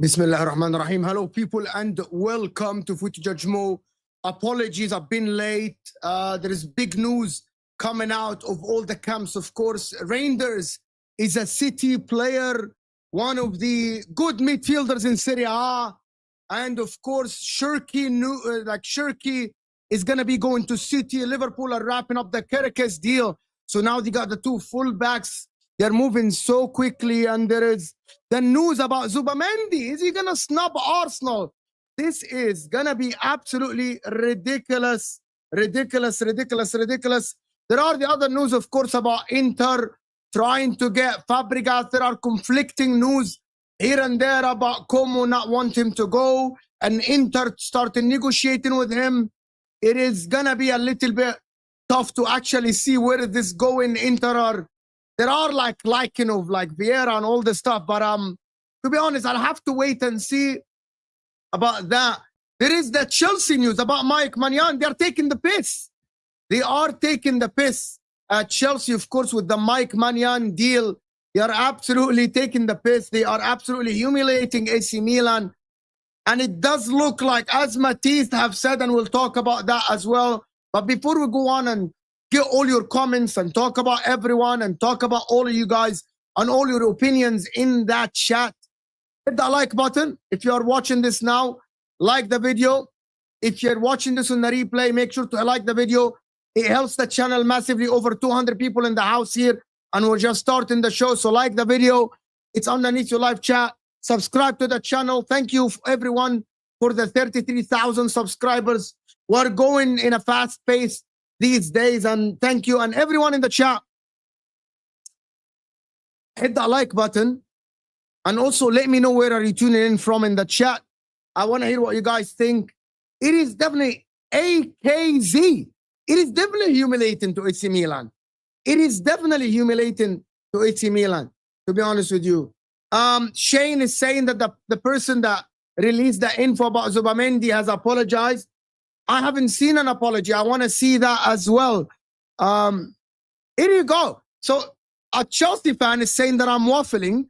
Bismillah ar-Rahman ar-Rahim. Hello, people, and welcome to Footy Judge Mo. Apologies, I've been late. There is big news coming out of all the camps, of course. Reijnders is a City player, one of the good midfielders in Serie A. And of course, Cherki is going to be going to City. Liverpool are wrapping up the Gyokeres deal. So now they got the two fullbacks. They're moving so quickly, and there is the news about Zubimendi. Is he going to snub Arsenal? This is going to be absolutely ridiculous. Ridiculous. There are the other news, of course, about Inter trying to get Fabregas. There are conflicting news here and there about Como not wanting him to go, and Inter started negotiating with him. It is going to be a little bit tough to actually see where is this going. There are like Vieira and all this stuff, but to be honest, I'll have to wait and see about that. There is the Chelsea news about Maignan. They're taking the piss. They are taking the piss at Chelsea, of course, with the Maignan deal. They are absolutely taking the piss. They are absolutely humiliating AC Milan. And it does look like, as Matisse have said, and we'll talk about that as well. But before we go on and get all your comments and talk about everyone and talk about all of you guys and all your opinions in that chat, hit that like button. If you are watching this now, like the video. If you're watching this on the replay, make sure to like the video. It helps the channel massively. Over 200 people in the house here, and we're just starting the show. So like the video. It's underneath your live chat. Subscribe to the channel. Thank you everyone for the 33,000 subscribers. We're going in a fast pace these days, and thank you. And everyone in the chat, hit that like button, and also let me know where are you tuning in from in the chat. I want to hear what you guys think. It is definitely AKZ. It is definitely humiliating to AC Milan. It is definitely humiliating to AC Milan, to be honest with you. Shane is saying that the person that released the info about Zubimendi has apologized. I haven't seen an apology. I want to see that as well. Here you go. So a Chelsea fan is saying that I'm waffling,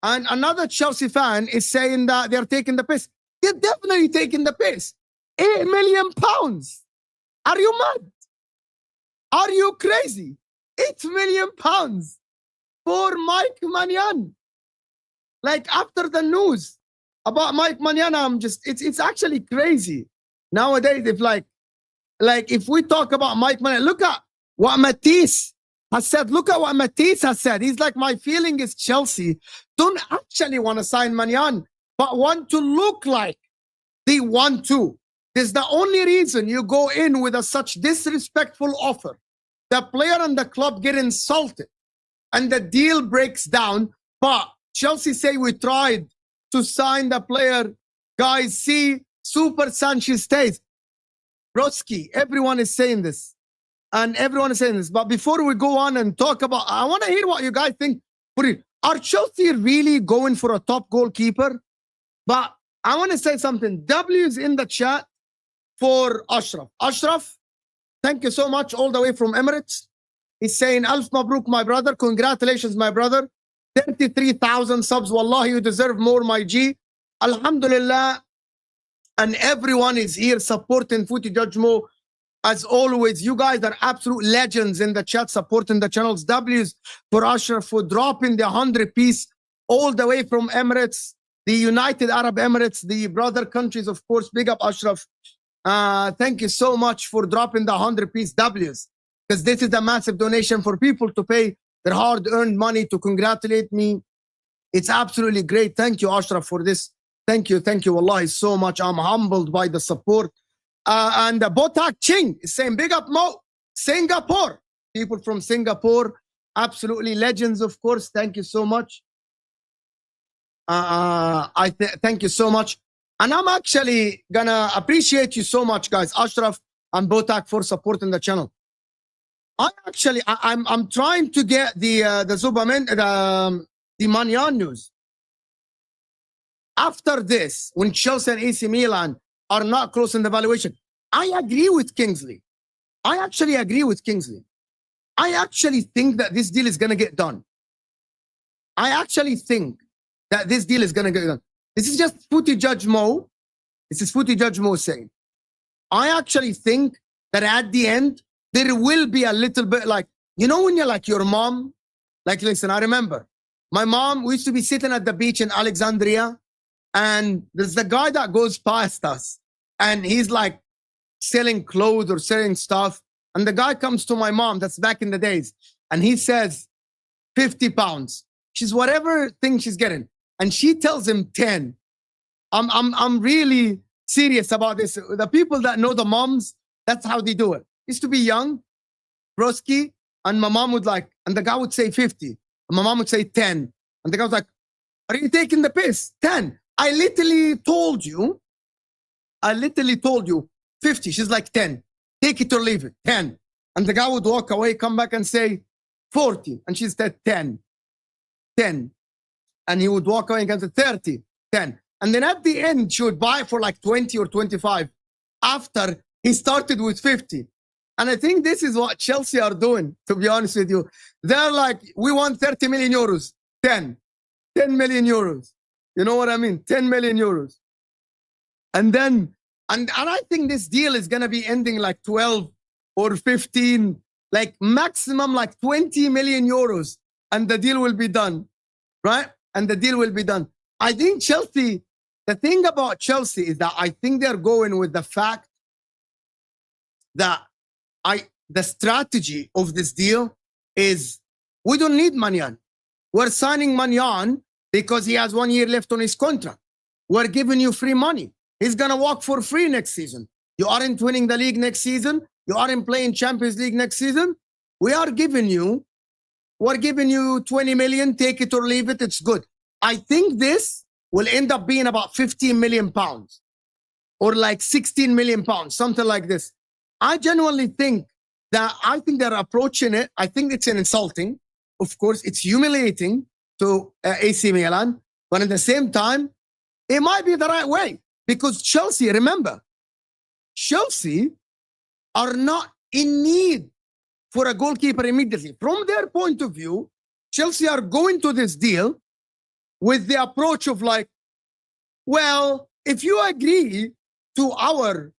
and another Chelsea fan is saying that they're taking the piss. They're definitely taking the piss. £8 million. Are you mad? Are you crazy? £8 million for Maignan. Like, after the news about Maignan, it's actually crazy. Nowadays, if we talk about Maignan, look at what Matisse has said. Look at what Matisse has said. He's like, my feeling is Chelsea don't actually want to sign Maignan, but want to look like they want to. This is the only reason you go in with a such disrespectful offer. The player and the club get insulted and the deal breaks down. But Chelsea say we tried to sign the player. Guys, see, Super Sanchez stays. Broski, everyone is saying this. And everyone is saying this. But before we go on and talk about, I want to hear what you guys think. Are Chelsea really going for a top goalkeeper? But I want to say something. W is in the chat for Ashraf. Ashraf, thank you so much, all the way from Emirates. He's saying, Alf Mabruk, my brother. Congratulations, my brother. 33,000 subs. Wallahi, you deserve more, my G. Alhamdulillah. And everyone is here supporting Footy Judge Mo. As always, you guys are absolute legends in the chat supporting the channels. W's for Ashraf for dropping the 100-piece all the way from Emirates, the United Arab Emirates, the brother countries, of course. Big up, Ashraf. Thank you so much for dropping the 100-piece W's, because this is a massive donation for people to pay their hard-earned money to congratulate me. It's absolutely great. Thank you, Ashraf, for this. Thank you, wallahi, so much. I'm humbled by the support. And Botak Ching is saying, big up, Mo. Singapore. People from Singapore, absolutely legends, of course. Thank you so much. Thank you so much. And I'm actually gonna appreciate you so much, guys, Ashraf and Botak, for supporting the channel. I'm trying to get the Zubimendi, the Maignan news. After this, when Chelsea and AC Milan are not close in the valuation, I agree with Kingsley. I actually agree with Kingsley. I actually think that this deal is going to get done. I actually think that this deal is going to get done. This is just Footy Judge Mo. This is Footy Judge Mo saying. I actually think that at the end, there will be a little bit like, you know, when you're like your mom, like, listen, I remember my mom, we used to be sitting at the beach in Alexandria, and there's the guy that goes past us, and he's like selling clothes or selling stuff. And the guy comes to my mom, that's back in the days, and he says, 50 pounds. She's whatever thing she's getting. And she tells him 10. I'm really serious about this. The people that know the moms, that's how they do it. Used to be young, broski, and my mom would like, and the guy would say 50. And my mom would say 10. And the guy was like, are you taking the piss? 10. I literally told you 50. She's like 10. Take it or leave it. 10. And the guy would walk away, come back and say 40. And she said 10. 10. And he would walk away and get to 30. 10. And then at the end, she would buy for like 20 or 25 after he started with 50. And I think this is what Chelsea are doing, to be honest with you. They're like, we want 30 million euros. 10 million euros. You know what I mean? 10 million euros. And then, and I think this deal is going to be ending like 12 or 15, like maximum like 20 million euros. And the deal will be done, right? And the deal will be done. I think Chelsea, the thing about Chelsea is that I think they're going with the fact that the strategy of this deal is we don't need Maignan. We're signing Maignan because he has 1 year left on his contract. We're giving you free money. He's going to walk for free next season. You aren't winning the league next season. You aren't playing Champions League next season. We're giving you 20 million, take it or leave it. It's good. I think this will end up being about 15 million pounds or like 16 million pounds, something like this. I genuinely think that they're approaching it. I think it's an insulting. Of course, it's humiliating to AC Milan, but at the same time, it might be the right way because Chelsea, remember, Chelsea are not in need for a goalkeeper immediately. From their point of view, Chelsea are going to this deal with the approach of like, well, if you agree to our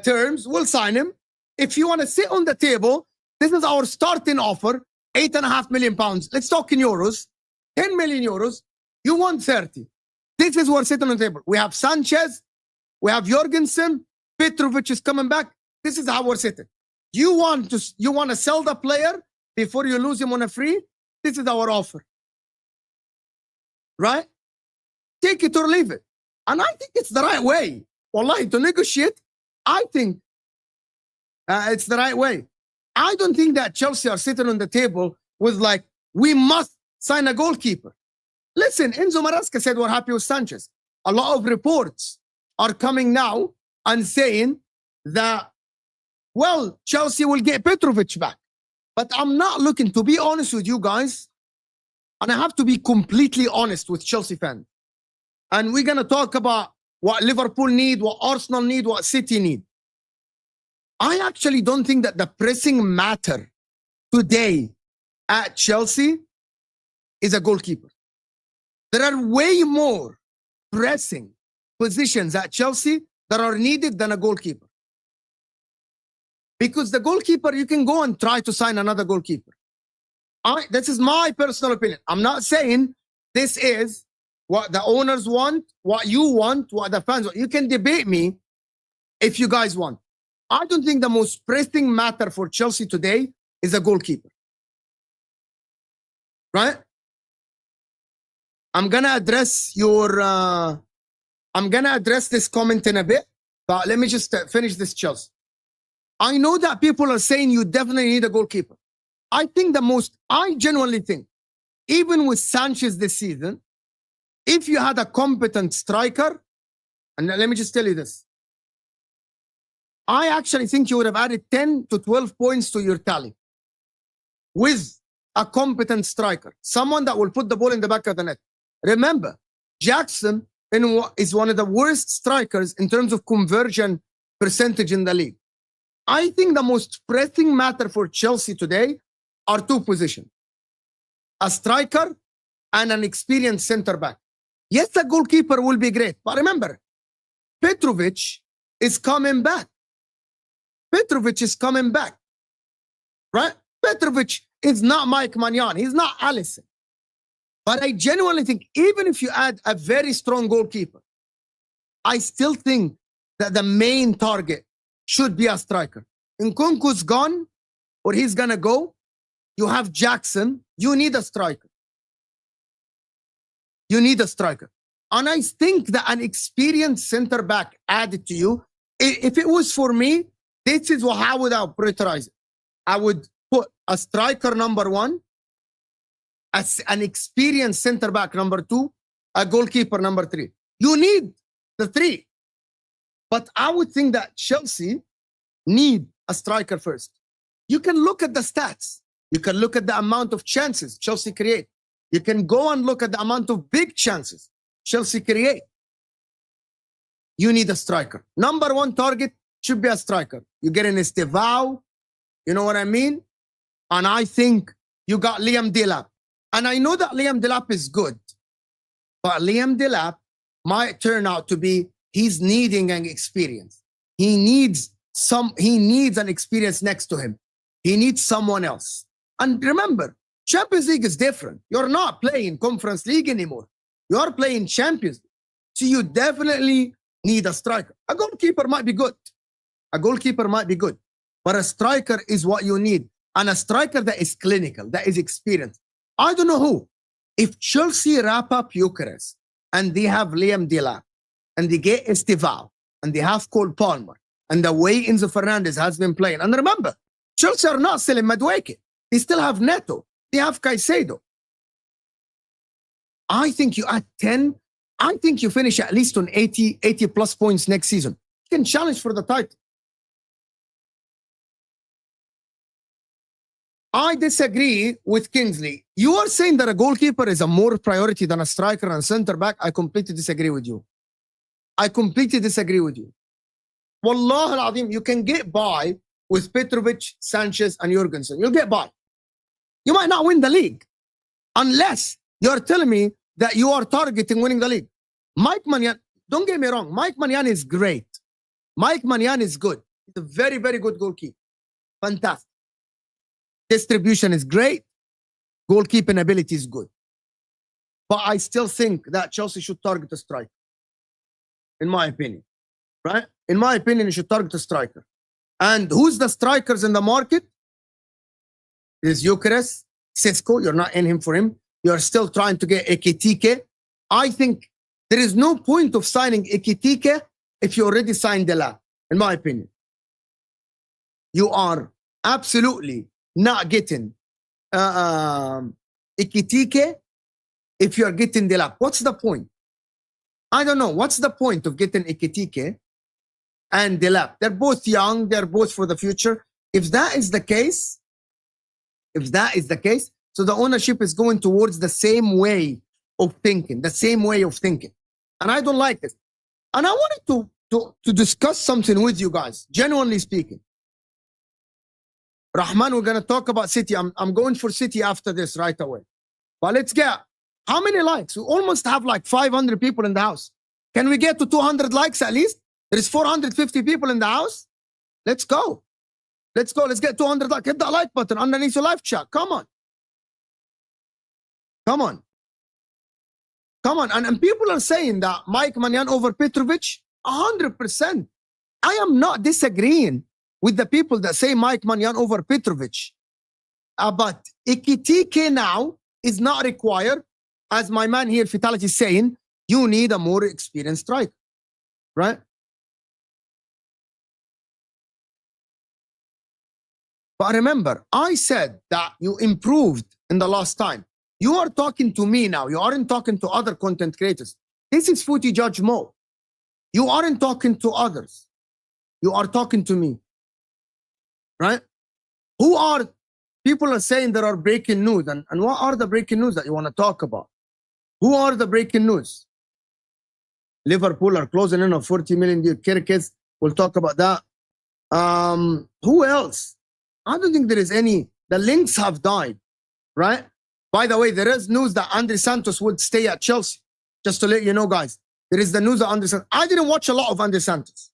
terms, we'll sign him. If you want to sit on the table, this is our starting offer, 8.5 million pounds. Let's talk in euros, 10 million euros. You want 30. This is what's sitting on the table. We have Sanchez, we have Jorgensen, Petrovic is coming back. This is how we're sitting. You want to sell the player before you lose him on a free? This is our offer. Right? Take it or leave it. And I think it's the right way. wallahi, to negotiate, I think it's the right way. I don't think that Chelsea are sitting on the table with like, we must sign a goalkeeper. Listen, Enzo Maresca said we're happy with Sanchez. A lot of reports are coming now and saying that, well, Chelsea will get Petrovic back. But I'm not looking, to be honest with you guys, and I have to be completely honest with Chelsea fans. And we're going to talk about what Liverpool need, what Arsenal need, what City need. I actually don't think that the pressing matter today at Chelsea is a goalkeeper. There are way more pressing positions at Chelsea that are needed than a goalkeeper. Because the goalkeeper, you can go and try to sign another goalkeeper. This is my personal opinion. I'm not saying this is what the owners want, what you want, what the fans want. You can debate me if you guys want. I don't think the most pressing matter for Chelsea today is a goalkeeper. Right? I'm gonna address this comment in a bit, but let me just finish this, Chelsea. I know that people are saying you definitely need a goalkeeper. I genuinely think, even with Sanchez this season, if you had a competent striker, and let me just tell you this, I actually think you would have added 10 to 12 points to your tally with a competent striker, someone that will put the ball in the back of the net. Remember, Jackson is one of the worst strikers in terms of conversion percentage in the league. I think the most pressing matter for Chelsea today are two positions: a striker and an experienced center back. Yes, a goalkeeper will be great, but remember, Petrovic is coming back. Petrovic is coming back, right? Petrovic is not Mike Maignan. He's not Alisson. But I genuinely think even if you add a very strong goalkeeper, I still think that the main target should be a striker. Nkunku's gone, or he's going to go. You have Jackson. You need a striker. You need a striker. And I think that an experienced center back added to you, if it was for me, this is how would I prioritize it. I would put a striker number one, as an experienced center back number two, a goalkeeper number three. You need the three. But I would think that Chelsea need a striker first. You can look at the stats. You can look at the amount of chances Chelsea create. You can go and look at the amount of big chances Chelsea create. You need a striker. Number one target should be a striker. You get an Estevao, you know what I mean? And I think you got Liam Delap. And I know that Liam Delap is good, but Liam Delap might turn out to be, he's needing an experience. He needs an experience next to him. He needs someone else. And remember, Champions League is different. You're not playing Conference League anymore. You're playing Champions League. So you definitely need a striker. A goalkeeper might be good. But a striker is what you need. And a striker that is clinical, that is experienced. I don't know who. If Chelsea wrap up Gyokeres and they have Liam Delap and they get Estevao and they have Cole Palmer and the way Enzo Fernandez has been playing. And remember, Chelsea are not selling Madueke. They still have Neto. They have Caicedo. I think you add 10. I think you finish at least on 80 plus points next season. You can challenge for the title. I disagree with Kingsley. You are saying that a goalkeeper is a more priority than a striker and center back. I completely disagree with you. Wallah al-Azim, you can get by with Petrovic, Sanchez, and Jurgensen. You'll get by. You might not win the league unless you're telling me that you are targeting winning the league. Mike Maignan, don't get me wrong, Mike Maignan is great. Mike Maignan is good. He's a very, very good goalkeeper. Fantastic. Distribution is great. Goalkeeping ability is good. But I still think that Chelsea should target a striker. In my opinion. Right? In my opinion, you should target a striker. And who's the strikers in the market? There's Gyokeres, Sesko. You're not in him for him. You're still trying to get Ekitike. I think there is no point of signing Ekitike if you already signed the lab, in my opinion. You are absolutely not getting Ekitike if you are getting the lab. What's the point? I don't know. What's the point of getting Ekitike and the lab? They're both young. They're both for the future. If that is the case, so the ownership is going towards the same way of thinking, And I don't like this. And I wanted to discuss something with you guys, genuinely speaking. Rahman, we're going to talk about City. I'm going for City after this right away. But let's get, how many likes? We almost have like 500 people in the house. Can we get to 200 likes at least? There's 450 people in the house. Let's go. Let's get 200 likes. Hit that like button underneath your live chat. Come on. And people are saying that Maignan over Petrovic, 100%. I am not disagreeing with the people that say Maignan over Petrovic. But Ekitike now is not required. As my man here, Vitality, is saying, you need a more experienced striker, right? But remember, I said that you improved in the last time. You are talking to me now. You aren't talking to other content creators. This is Footy Judge Mo. You aren't talking to others. You are talking to me, right? People are saying there are breaking news. And what are the breaking news that you want to talk about? Who are the breaking news? Liverpool are closing in on 40 million Gyokeres. We'll talk about that. Who else? I don't think there is any. The links have died, right? By the way, there is news that Andre Santos would stay at Chelsea. Just to let you know, guys. There is the news that Andre Santos. I didn't watch a lot of Andre Santos.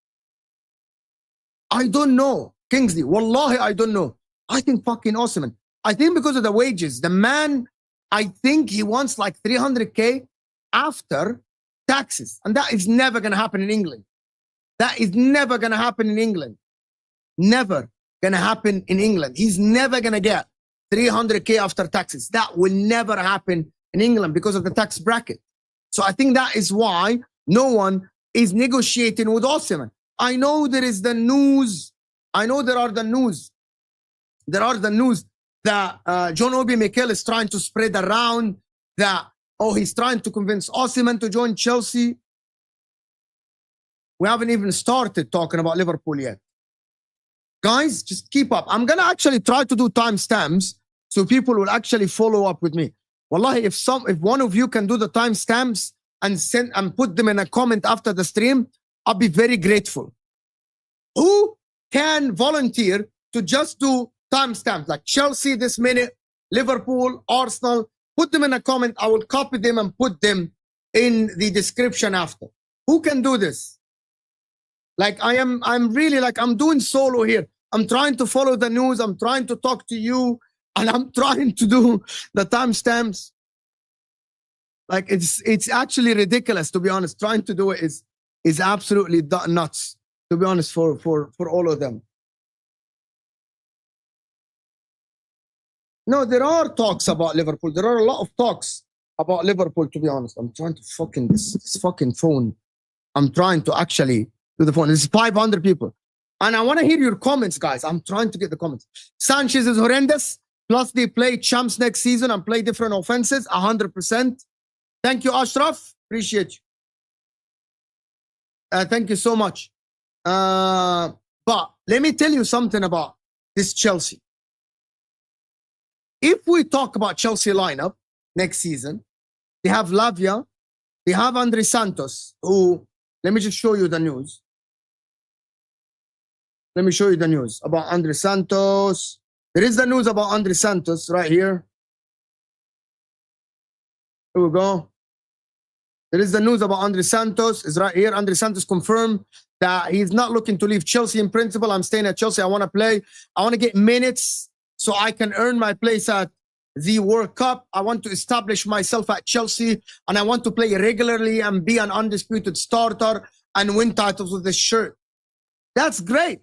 I don't know. Kingsley, wallahi, I don't know. I think fucking awesome. I think because of the wages, the man, I think he wants like 300K after taxes. And that is never going to happen in England. Never going to happen in England. He's never going to get 300K after taxes. That will never happen in England because of the tax bracket. So I think that is why no one is negotiating with Osimhen. I know there is the news. I know there are the news. That John Obi Mikel is trying to spread around that, he's trying to convince Osimhen to join Chelsea. We haven't even started talking about Liverpool yet. Guys, just keep up. I'm going to actually try to do timestamps so people will actually follow up with me. Wallahi, if one of you can do the timestamps and put them in a comment after the stream, I'll be very grateful. Who can volunteer to just do timestamps like Chelsea this minute, Liverpool, Arsenal? Put them in a comment. I will copy them and put them in the description after. Who can do this? Like I'm really like I'm doing solo here. I'm trying to follow the news. I'm trying to talk to you, and I'm trying to do the timestamps. Like it's actually ridiculous, to be honest. Trying to do it is absolutely nuts, to be honest, for all of them. No, there are talks about Liverpool. There are a lot of talks about Liverpool, to be honest. I'm trying to fucking this fucking phone. I'm trying to actually do the phone. There's 500 people. And I want to hear your comments, guys. I'm trying to get the comments. Sanchez is horrendous. Plus, they play champs next season and play different offenses. 100%. Thank you, Ashraf. Appreciate you. Thank you so much. But let me tell you something about this Chelsea. If we talk about Chelsea lineup next season, they have Lavia, they have Andre Santos, who, let me just show you the news. Let me show you the news about Andre Santos. There is the news about Andre Santos right here. Here we go. There is the news about Andre Santos. Is right here. Andre Santos confirmed that he's not looking to leave Chelsea in principle. I'm staying at Chelsea. I want to play. I want to get minutes so I can earn my place at the World Cup. I want to establish myself at Chelsea, and I want to play regularly and be an undisputed starter and win titles with this shirt. That's great.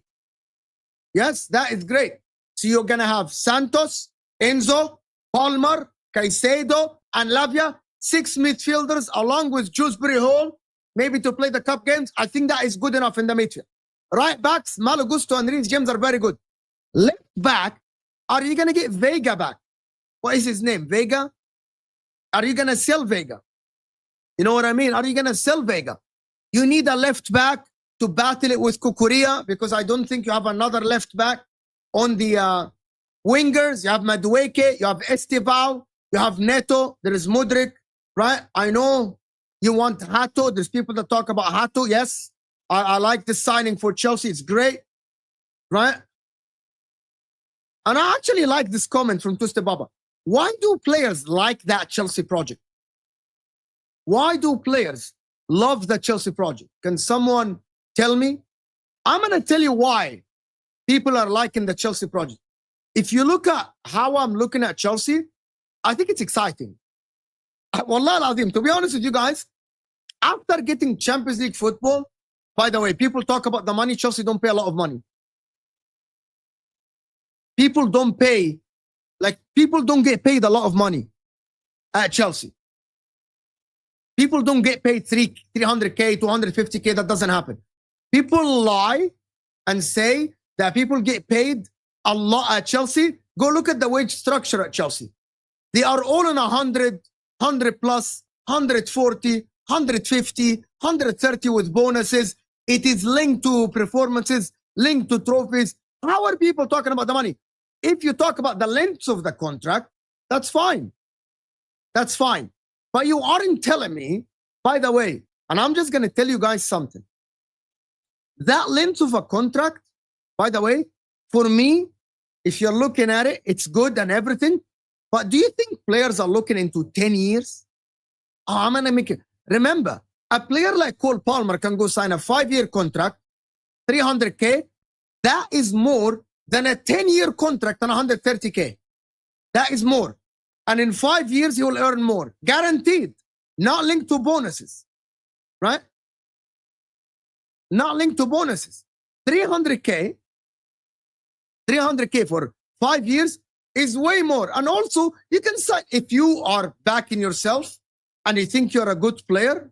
Yes, that is great. So you're going to have Santos, Enzo, Palmer, Caicedo, and Lavia, 6 midfielders, along with Dewsbury Hall maybe to play the cup games. I think that is good enough in the midfield. Right backs, Malo Gusto and Reece James are very good. Left back, are you going to get Vega back? What is his name? Vega? Are you going to sell Vega? You know what I mean? Are you going to sell Vega? You need a left back to battle it with Kukurea, because I don't think you have another left back. On the wingers, you have Madueke, you have Estevao, you have Neto, there is Mudrik, right? I know you want Hato. There's people that talk about Hato. Yes, I like this signing for Chelsea. It's great, right? And I actually like this comment from Tuste Baba. Why do players like that Chelsea project? Why do players love the Chelsea project? Can someone tell me? I'm going to tell you why people are liking the Chelsea project. If you look at how I'm looking at Chelsea, I think it's exciting. Wallah al-Azim, to be honest with you guys, after getting Champions League football, by the way, people talk about the money. Chelsea don't pay a lot of money. People don't pay, like people don't get paid a lot of money at Chelsea. People don't get paid 300K, 250K. That doesn't happen. People lie and say that people get paid a lot at Chelsea. Go look at the wage structure at Chelsea. They are all in 100, 100 plus, 140, 150, 130 with bonuses. It is linked to performances, linked to trophies. How are people talking about the money? If you talk about the length of the contract, that's fine. That's fine. But you aren't telling me, by the way, and I'm just going to tell you guys something. That length of a contract, by the way, for me, if you're looking at it, it's good and everything. But do you think players are looking into 10 years? Oh, I'm going to make it. Remember, a player like Cole Palmer can go sign a 5-year contract, 300K. That is more than a 10-year contract and 130K. That is more. And in 5 years, he will earn more. Guaranteed. Not linked to bonuses. Right? Not linked to bonuses. 300K for 5 years is way more. And also, you can say, if you are backing yourself and you think you're a good player,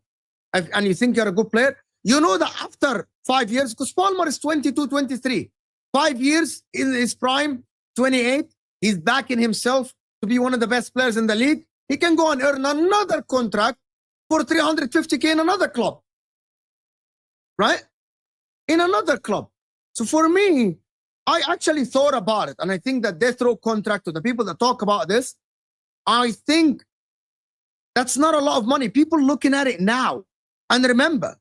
you know that after 5 years, because Palmer is 22, 23, 5 years in his prime, 28, he's backing himself to be one of the best players in the league. He can go and earn another contract for 350K in another club. Right? In another club. So for me, I actually thought about it. And I think that death row contract, to the people that talk about this, I think that's not a lot of money. People looking at it now. And remember,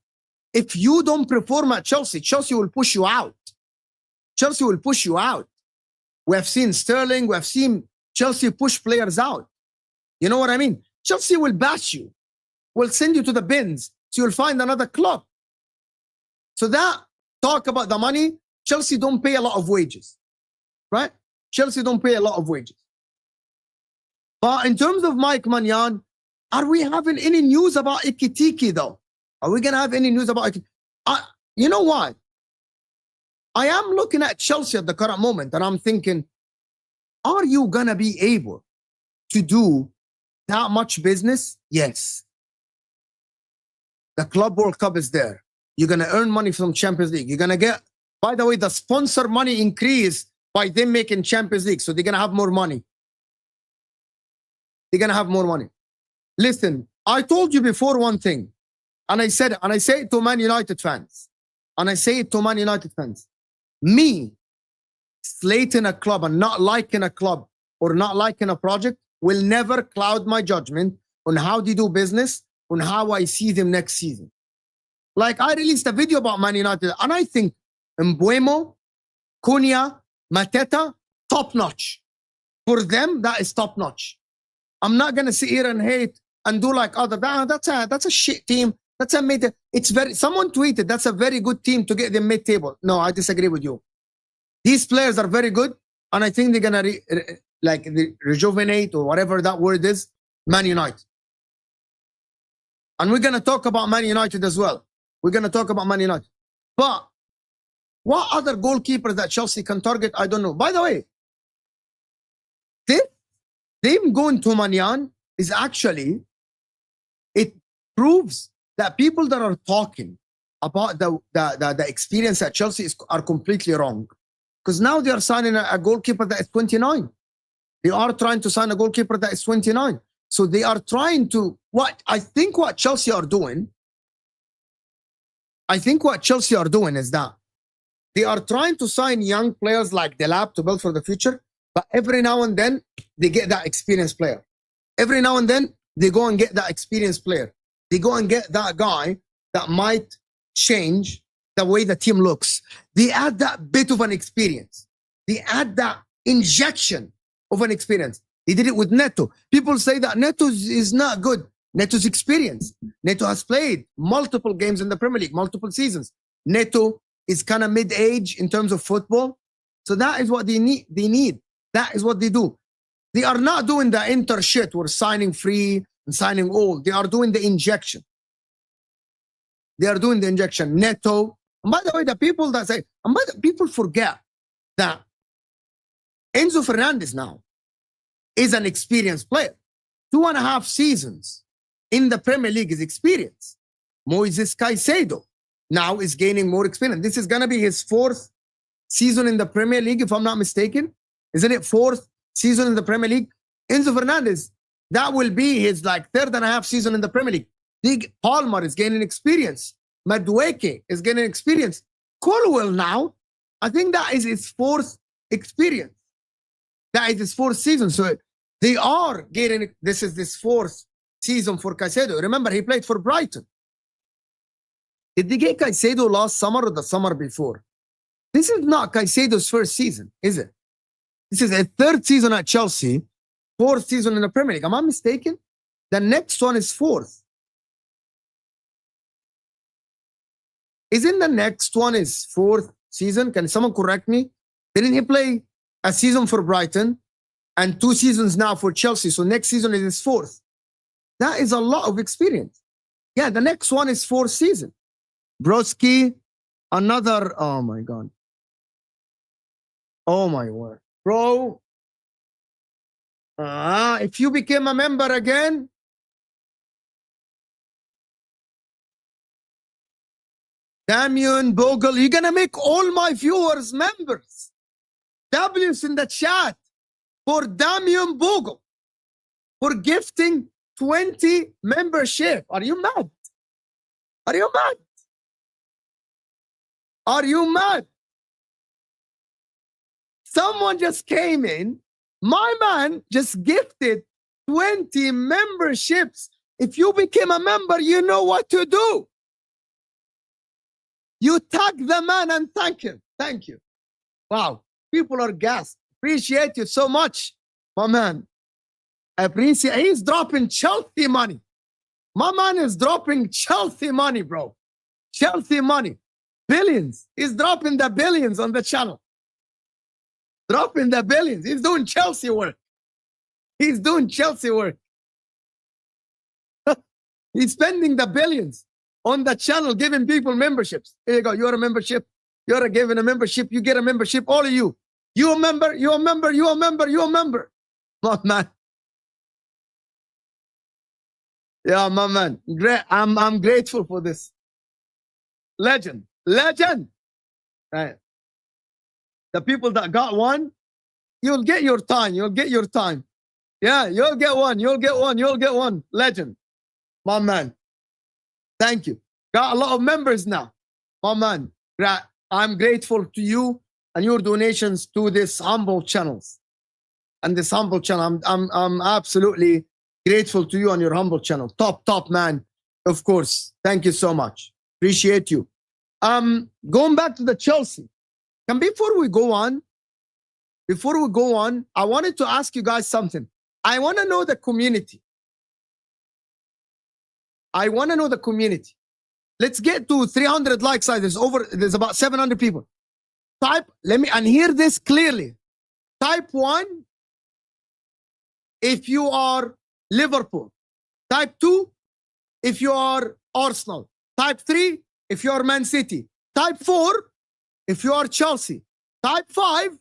if you don't perform at Chelsea, Chelsea will push you out. Chelsea will push you out. We have seen Sterling, we have seen Chelsea push players out. You know what I mean? Chelsea will bash you, will send you to the bins, so you'll find another club. So that talk about the money, Chelsea don't pay a lot of wages, right? Chelsea don't pay a lot of wages. But in terms of Mike Maignan, are we having any news about Ikitiki though? Are we going to have any news about Ikitiki? You know what? I am looking at Chelsea at the current moment and I'm thinking, are you going to be able to do that much business? Yes. The Club World Cup is there. You're going to earn money from Champions League. You're going to get, by the way, the sponsor money increased by them making Champions League. So they're going to have more money. They're going to have more money. Listen, I told you before one thing, and I said it, and I say it to Man United fans, and I say it to Man United fans. Me slating a club and not liking a club or not liking a project will never cloud my judgment on how they do business, on how I see them next season. Like I released a video about Man United, and I think Mbuemo, Cunha, Mateta, top notch. For them, that is top notch. I'm not gonna sit here and hate and do like other. That's a shit team. That's a mid. It's very. Someone tweeted that's a very good team to get them mid-table. No, I disagree with you. These players are very good, and I think they're gonna rejuvenate or whatever that word is. Man United, and we're gonna talk about Man United as well. We're gonna talk about Man United, but what other goalkeepers that Chelsea can target? I don't know. By the way, them going to Maignan is actually, it proves that people that are talking about the experience at Chelsea are completely wrong. Because now they are signing a goalkeeper that is 29. They are trying to sign a goalkeeper that is 29. So they are trying to, what Chelsea are doing is that they are trying to sign young players like Delap to build for the future, but every now and then they get that experienced player. Every now and then they go and get that experienced player. They go and get that guy that might change the way the team looks. They add that bit of an experience. They add that injection of an experience. They did it with Neto. People say that Neto is not good. Neto's experienced. Neto has played multiple games in the Premier League, multiple seasons. Neto is kind of mid-age in terms of football. So that is what they need. That is what they do. They are not doing the Inter shit. We're signing free and signing old. They are doing the injection. Neto. And by the way, the people that say, people forget that Enzo Fernandez now is an experienced player. 2.5 seasons in the Premier League is experience. Moises Caicedo now is gaining more experience. This is going to be his 4th season in the Premier League, if I'm not mistaken. Isn't it 4th season in the Premier League? Enzo Fernandez, that will be his 3.5 season in the Premier League. Dig Palmer is gaining experience. Madueke is gaining experience. Colwell now, I think that is his 4th experience. That is his 4th season. So they are getting, this is this 4th season for Caicedo. Remember, he played for Brighton. Did they get Caicedo last summer or the summer before? This is not Caicedo's 1st season, is it? This is a 3rd season at Chelsea, 4th season in the Premier League. Am I mistaken? The next one is 4th. Isn't the next one is 4th season? Can someone correct me? Didn't he play a season for Brighton and 2 seasons now for Chelsea? So next season is his 4th. That is a lot of experience. Yeah, the next one is 4th season. Broski, another, oh my God. Oh my word. Bro, if you became a member again, Damien Bogle, you're going to make all my viewers members. W's in the chat for Damien Bogle for gifting 20 membership. Are you mad? Are you mad? Are you mad? Someone just came in. My man just gifted 20 memberships. If you became a member, you know what to do. You tag the man and thank him. Thank you. Wow. People are gassed. Appreciate you so much, my man. I appreciate. He's dropping Chelsea money. My man is dropping Chelsea money, bro. Chelsea money. Billions. He's dropping the billions on the channel. Dropping the billions. He's doing Chelsea work. He's doing Chelsea work. He's spending the billions on the channel, giving people memberships. Here you go. You're a membership. You're given a membership. You get a membership. All of you. You a member. You a member. You a member. You a member. My man. Yeah, my man. Great. I'm grateful for this. Legend. Legend. Right. The people that got one, you'll get your time. You'll get your time. Yeah, you'll get one. You'll get one. You'll get one. Legend. My man. Thank you. Got a lot of members now. My man. I'm grateful to you and your donations to this humble channels. And this humble channel. I'm absolutely grateful to you on your humble channel. Top man. Of course. Thank you so much. Appreciate you. Going back to the Chelsea. And before we go on, I wanted to ask you guys something. I want to know the community. Let's get to 300 likes. There's about 700 people. Let me, and hear this clearly. Type 1 if you are Liverpool. Type 2 if you are Arsenal. Type 3 if you are Man City. Type 4 if you are Chelsea. Type 5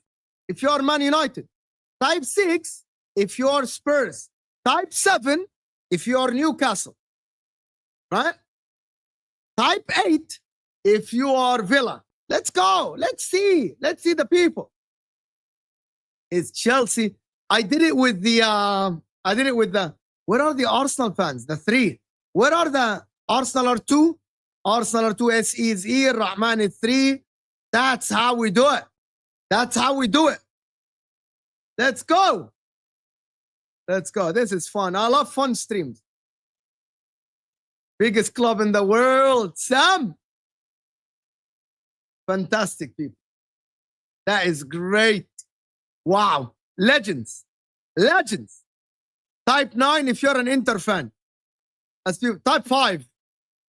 if you are Man United. Type 6 if you are Spurs. Type 7 if you are Newcastle. Right? Type 8 if you are Villa. Let's go. Let's see. Let's see the people. It's Chelsea. I did it with the where are the Arsenal fans? The 3. Where are the Arsenal are 2? Arsenal are 2. SE is here. Rahman is 3. That's how we do it. That's how we do it. Let's go. Let's go. This is fun. I love fun streams. Biggest club in the world, Sam. Fantastic people. That is great. Wow. Legends. Legends. Type 9 if you're an Inter fan. Type 5.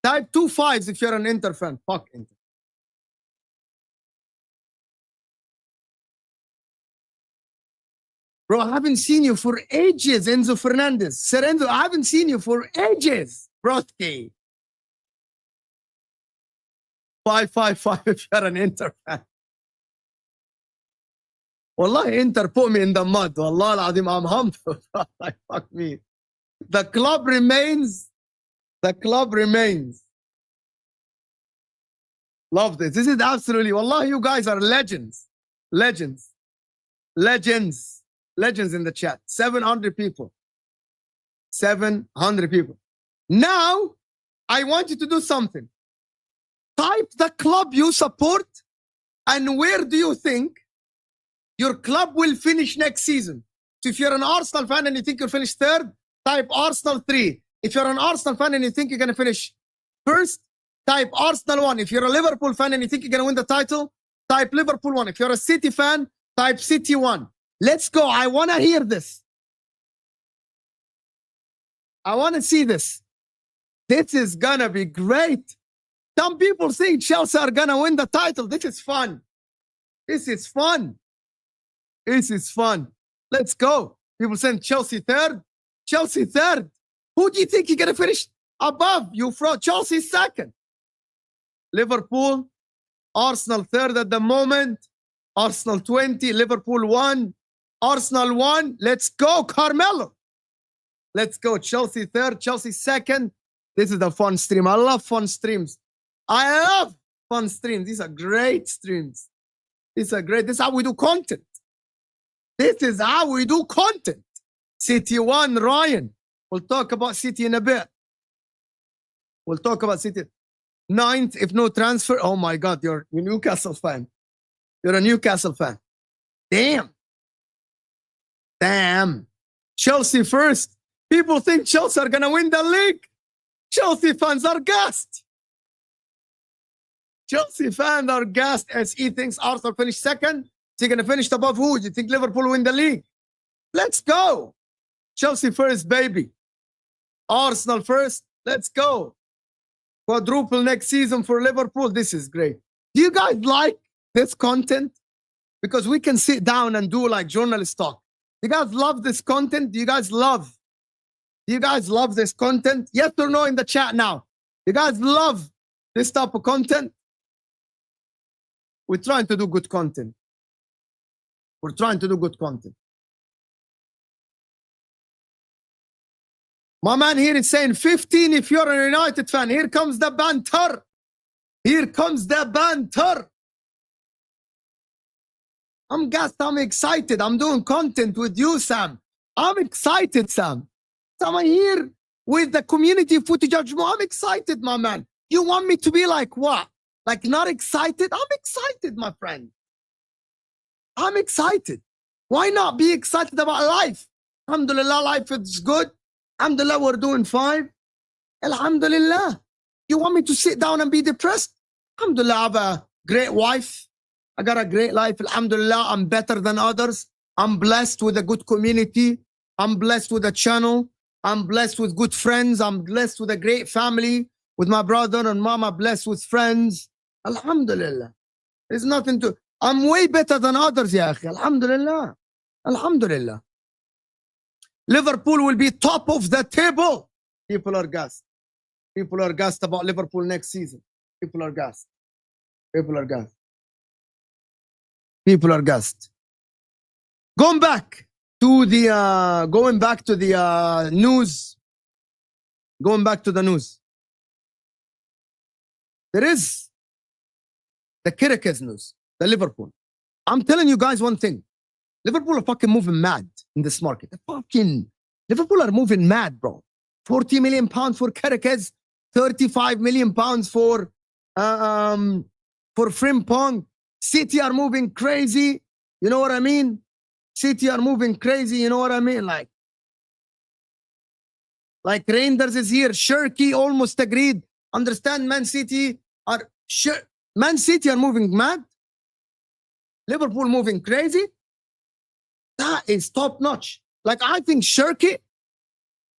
Type 2 5s if you're an Inter fan. Fuck Inter. Bro, I haven't seen you for ages, Enzo Fernandez. Sir Enzo, I haven't seen you for ages. Broski. 555 if you're an Inter fan. Wallah, Inter put me in the mud. Wallah al-Azim, I'm humble. Like, fuck me. The club remains. The club remains. Love this. This is absolutely, wallah, you guys are legends. Legends. Legends. Legends in the chat. 700 people. 700 people. Now, I want you to do something. Type the club you support and where do you think your club will finish next season. So if you're an Arsenal fan and you think you'll finish 3rd, type Arsenal 3. If you're an Arsenal fan and you think you're going to finish 1st, type Arsenal 1. If you're a Liverpool fan and you think you're going to win the title, type Liverpool 1. If you're a City fan, type City 1. Let's go. I want to hear this. I want to see this. This is going to be great. Some people think Chelsea are going to win the title. This is fun. This is fun. This is fun. Let's go. People saying Chelsea 3rd. Chelsea 3rd. Who do you think you're going to finish above? You from Chelsea 2nd. Liverpool. Arsenal 3rd at the moment. Arsenal 20. Liverpool 1. Arsenal 1. Let's go, Carmelo. Let's go. Chelsea 3rd. Chelsea 2nd. This is a fun stream. I love fun streams. I love fun streams. These are great streams. These are great. This is how we do content. This is how we do content. City 1, Ryan. We'll talk about City in a bit. We'll talk about City. 9th, if no transfer. Oh my God, you're a Newcastle fan. You're a Newcastle fan. Damn. Damn. Chelsea 1st. People think Chelsea are going to win the league. Chelsea fans are gassed. Chelsea fans are gassed. SE thinks Arsenal finish 2nd. Is he going to finish above who? Do you think Liverpool win the league? Let's go. Chelsea 1st, baby. Arsenal 1st. Let's go. Quadruple next season for Liverpool. This is great. Do you guys like this content? Because we can sit down and do like journalist talk. You guys love this content? Do you guys love this content? Yes or no in the chat now. You guys love this type of content? We're trying to do good content. We're trying to do good content. My man here is saying 15 if you're a United fan. Here comes the banter. Here comes the banter. I'm gassed. I'm excited. I'm doing content with you, Sam. I'm excited, Sam. I'm here with the community footage. I'm excited, my man. You want me to be like what? Like not excited? I'm excited, my friend. I'm excited. Why not be excited about life? Alhamdulillah, life is good. Alhamdulillah, we're doing fine. Alhamdulillah. You want me to sit down and be depressed? Alhamdulillah, I have a great wife. I got a great life. Alhamdulillah, I'm better than others. I'm blessed with a good community. I'm blessed with a channel. I'm blessed with good friends. I'm blessed with a great family. With my brother and mama, blessed with friends. Alhamdulillah. There's nothing to... I'm way better than others, ya akhi. Alhamdulillah. Alhamdulillah. Liverpool will be top of the table. People are gassed. People are gassed about Liverpool next season. People are gassed. People are gassed. People are gassed. Going back to the news. Going back to the news. There is the Cherki news, the Liverpool. I'm telling you guys one thing. Liverpool are fucking moving mad in this market. Liverpool are moving mad, bro. 40 million pounds for Cherki, 35 million pounds for Frimpong. City are moving crazy. You know what I mean? City are moving crazy. You know what I mean? Like Reijnders is here. Cherki almost agreed. Understand, Man City are moving mad. Liverpool moving crazy. That is top notch. Like, I think Cherki,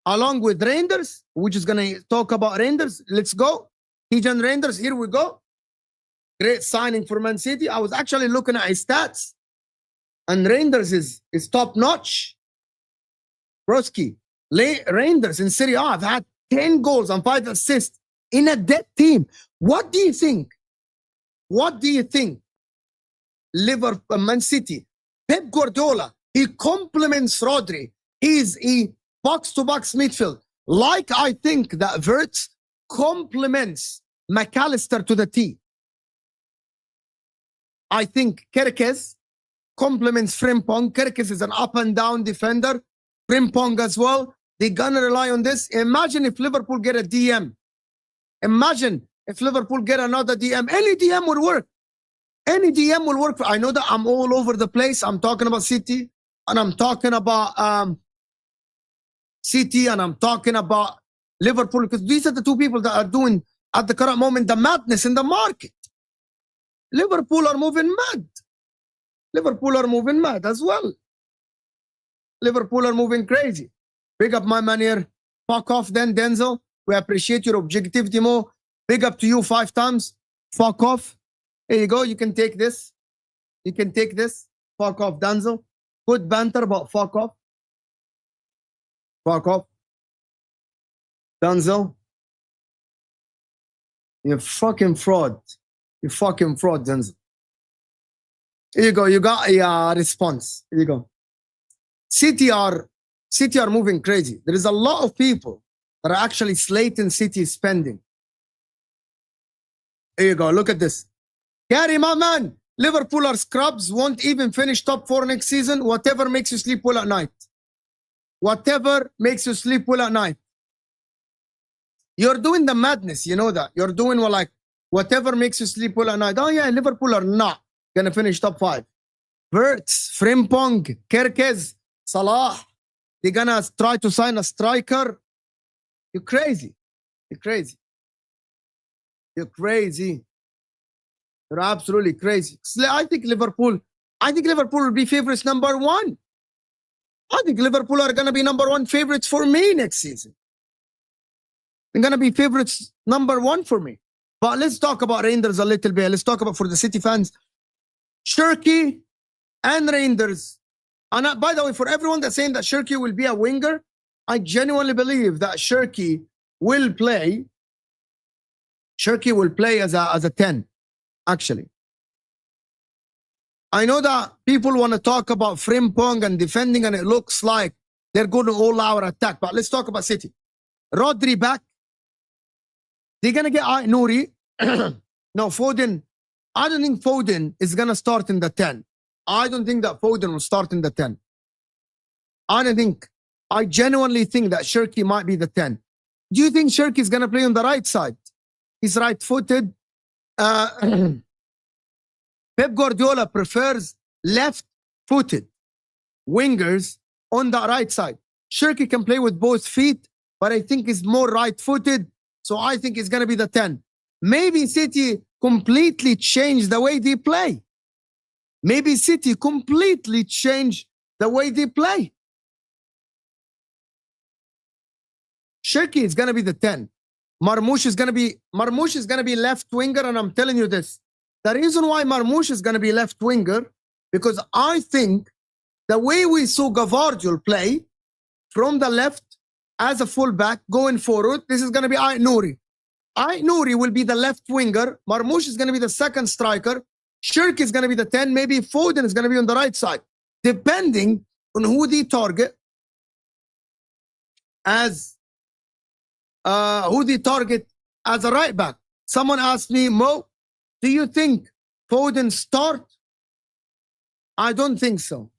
along with Reijnders, we're just gonna talk about Reijnders. Let's go. Reijnders, here we go. Great signing for Man City. I was actually looking at his stats, and Reijnders is top notch. Broski, Reijnders in Serie A have had 10 goals and 5 assists in a dead team. What do you think? What do you think? Liverpool, Man City, Pep Guardiola, he complements Rodri. He's a box-to-box midfield. Like I think that Wirtz complements McAllister to the T. I think Cherki complements Frimpong. Cherki is an up-and-down defender. Frimpong as well. They're going to rely on this. Imagine if Liverpool get a DM. Imagine if Liverpool get another DM. Any DM will work. Any DM will work. I know that I'm all over the place. I'm talking about City, and I'm talking about City, and I'm talking about Liverpool, because these are the two people that are doing, at the current moment, the madness in the market. Liverpool are moving mad. Liverpool are moving mad as well. Liverpool are moving crazy. Big up my man here. Fuck off then, Denzel. We appreciate your objectivity more. Big up to you 5 times. Fuck off. Here you go. You can take this. You can take this. Fuck off, Denzel. Good banter, but fuck off. Fuck off. Denzel. You fucking fraud. You fucking fraud, Denzel. Here you go. You got a response. Here you go. City are moving crazy. There is a lot of people that are actually slating City spending. Here you go. Look at this. Gary, my man. Liverpool are scrubs. Won't even finish top 4 next season. Whatever makes you sleep well at night. Whatever makes you sleep well at night. You're doing the madness. You know that. You're doing whatever makes you sleep well at night. Oh yeah, Liverpool are not going to finish top 5. Wirtz, Frimpong, Cherki, Salah. They're going to try to sign a striker. You're crazy. You're crazy. You're crazy. You're absolutely crazy. I think Liverpool will be favorites number 1. I think Liverpool are going to be number 1 favorites for me next season. They're going to be favorites number 1 for me. But let's talk about Reijnders a little bit. Let's talk about, for the City fans, Cherki and Reijnders. And by the way, for everyone that's saying that Cherki will be a winger, I genuinely believe that Cherki will play. Cherki will play as a 10, actually. I know that people want to talk about Frimpong and defending, and it looks like they're going to all-out attack. But let's talk about City. Rodri back. They're going to get Nouri. No, Foden. I don't think Foden is going to start in the 10. I don't think that Foden will start in the 10. I genuinely think that Cherki might be the 10. Do you think Cherki is going to play on the right side? He's right-footed. Pep Guardiola prefers left-footed wingers on the right side. Cherki can play with both feet, but I think he's more right-footed, so I think he's going to be the 10. Maybe City completely change the way they play. Maybe City completely change the way they play. Cherki is going to be the 10. Marmoush is going to be left winger, and I'm telling you this. The reason why Marmoush is going to be left winger, because I think the way we saw Gvardiol play from the left as a fullback going forward, this is going to be Nouri. Nouri will be the left winger. Marmoush is going to be the second striker. Cherki is going to be the 10. Maybe Foden is going to be on the right side, depending on who they target as a right back. Someone asked me, Mo, do you think Foden start? I don't think so.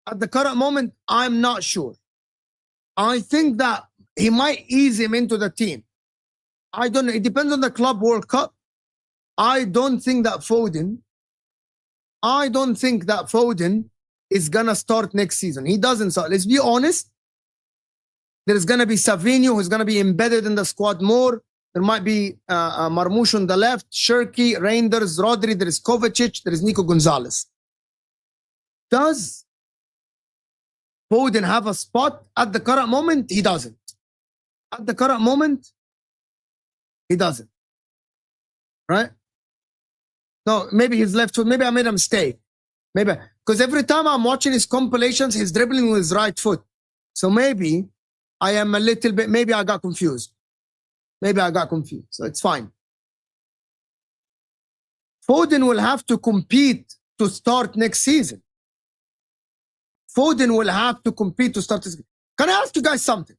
At the current moment, I'm not sure. I think that he might ease him into the team. I don't know. It depends on the Club World Cup. I don't think that Foden is going to start next season. He doesn't start. Let's be honest. There's going to be Savinho who's going to be embedded in the squad more. There might be Marmoush on the left, Cherki, Reijnders, Rodri, there is Kovacic, there is Nico Gonzalez. Does Foden have a spot? At the current moment, he doesn't. At the current moment, he doesn't. Right? No, maybe he's left foot. Maybe I made a mistake. Maybe. Because every time I'm watching his compilations, he's dribbling with his right foot. So maybe I am a little bit, maybe I got confused. Maybe I got confused. So it's fine. Foden will have to compete to start next season. Foden will have to compete to start this. Can I ask you guys something?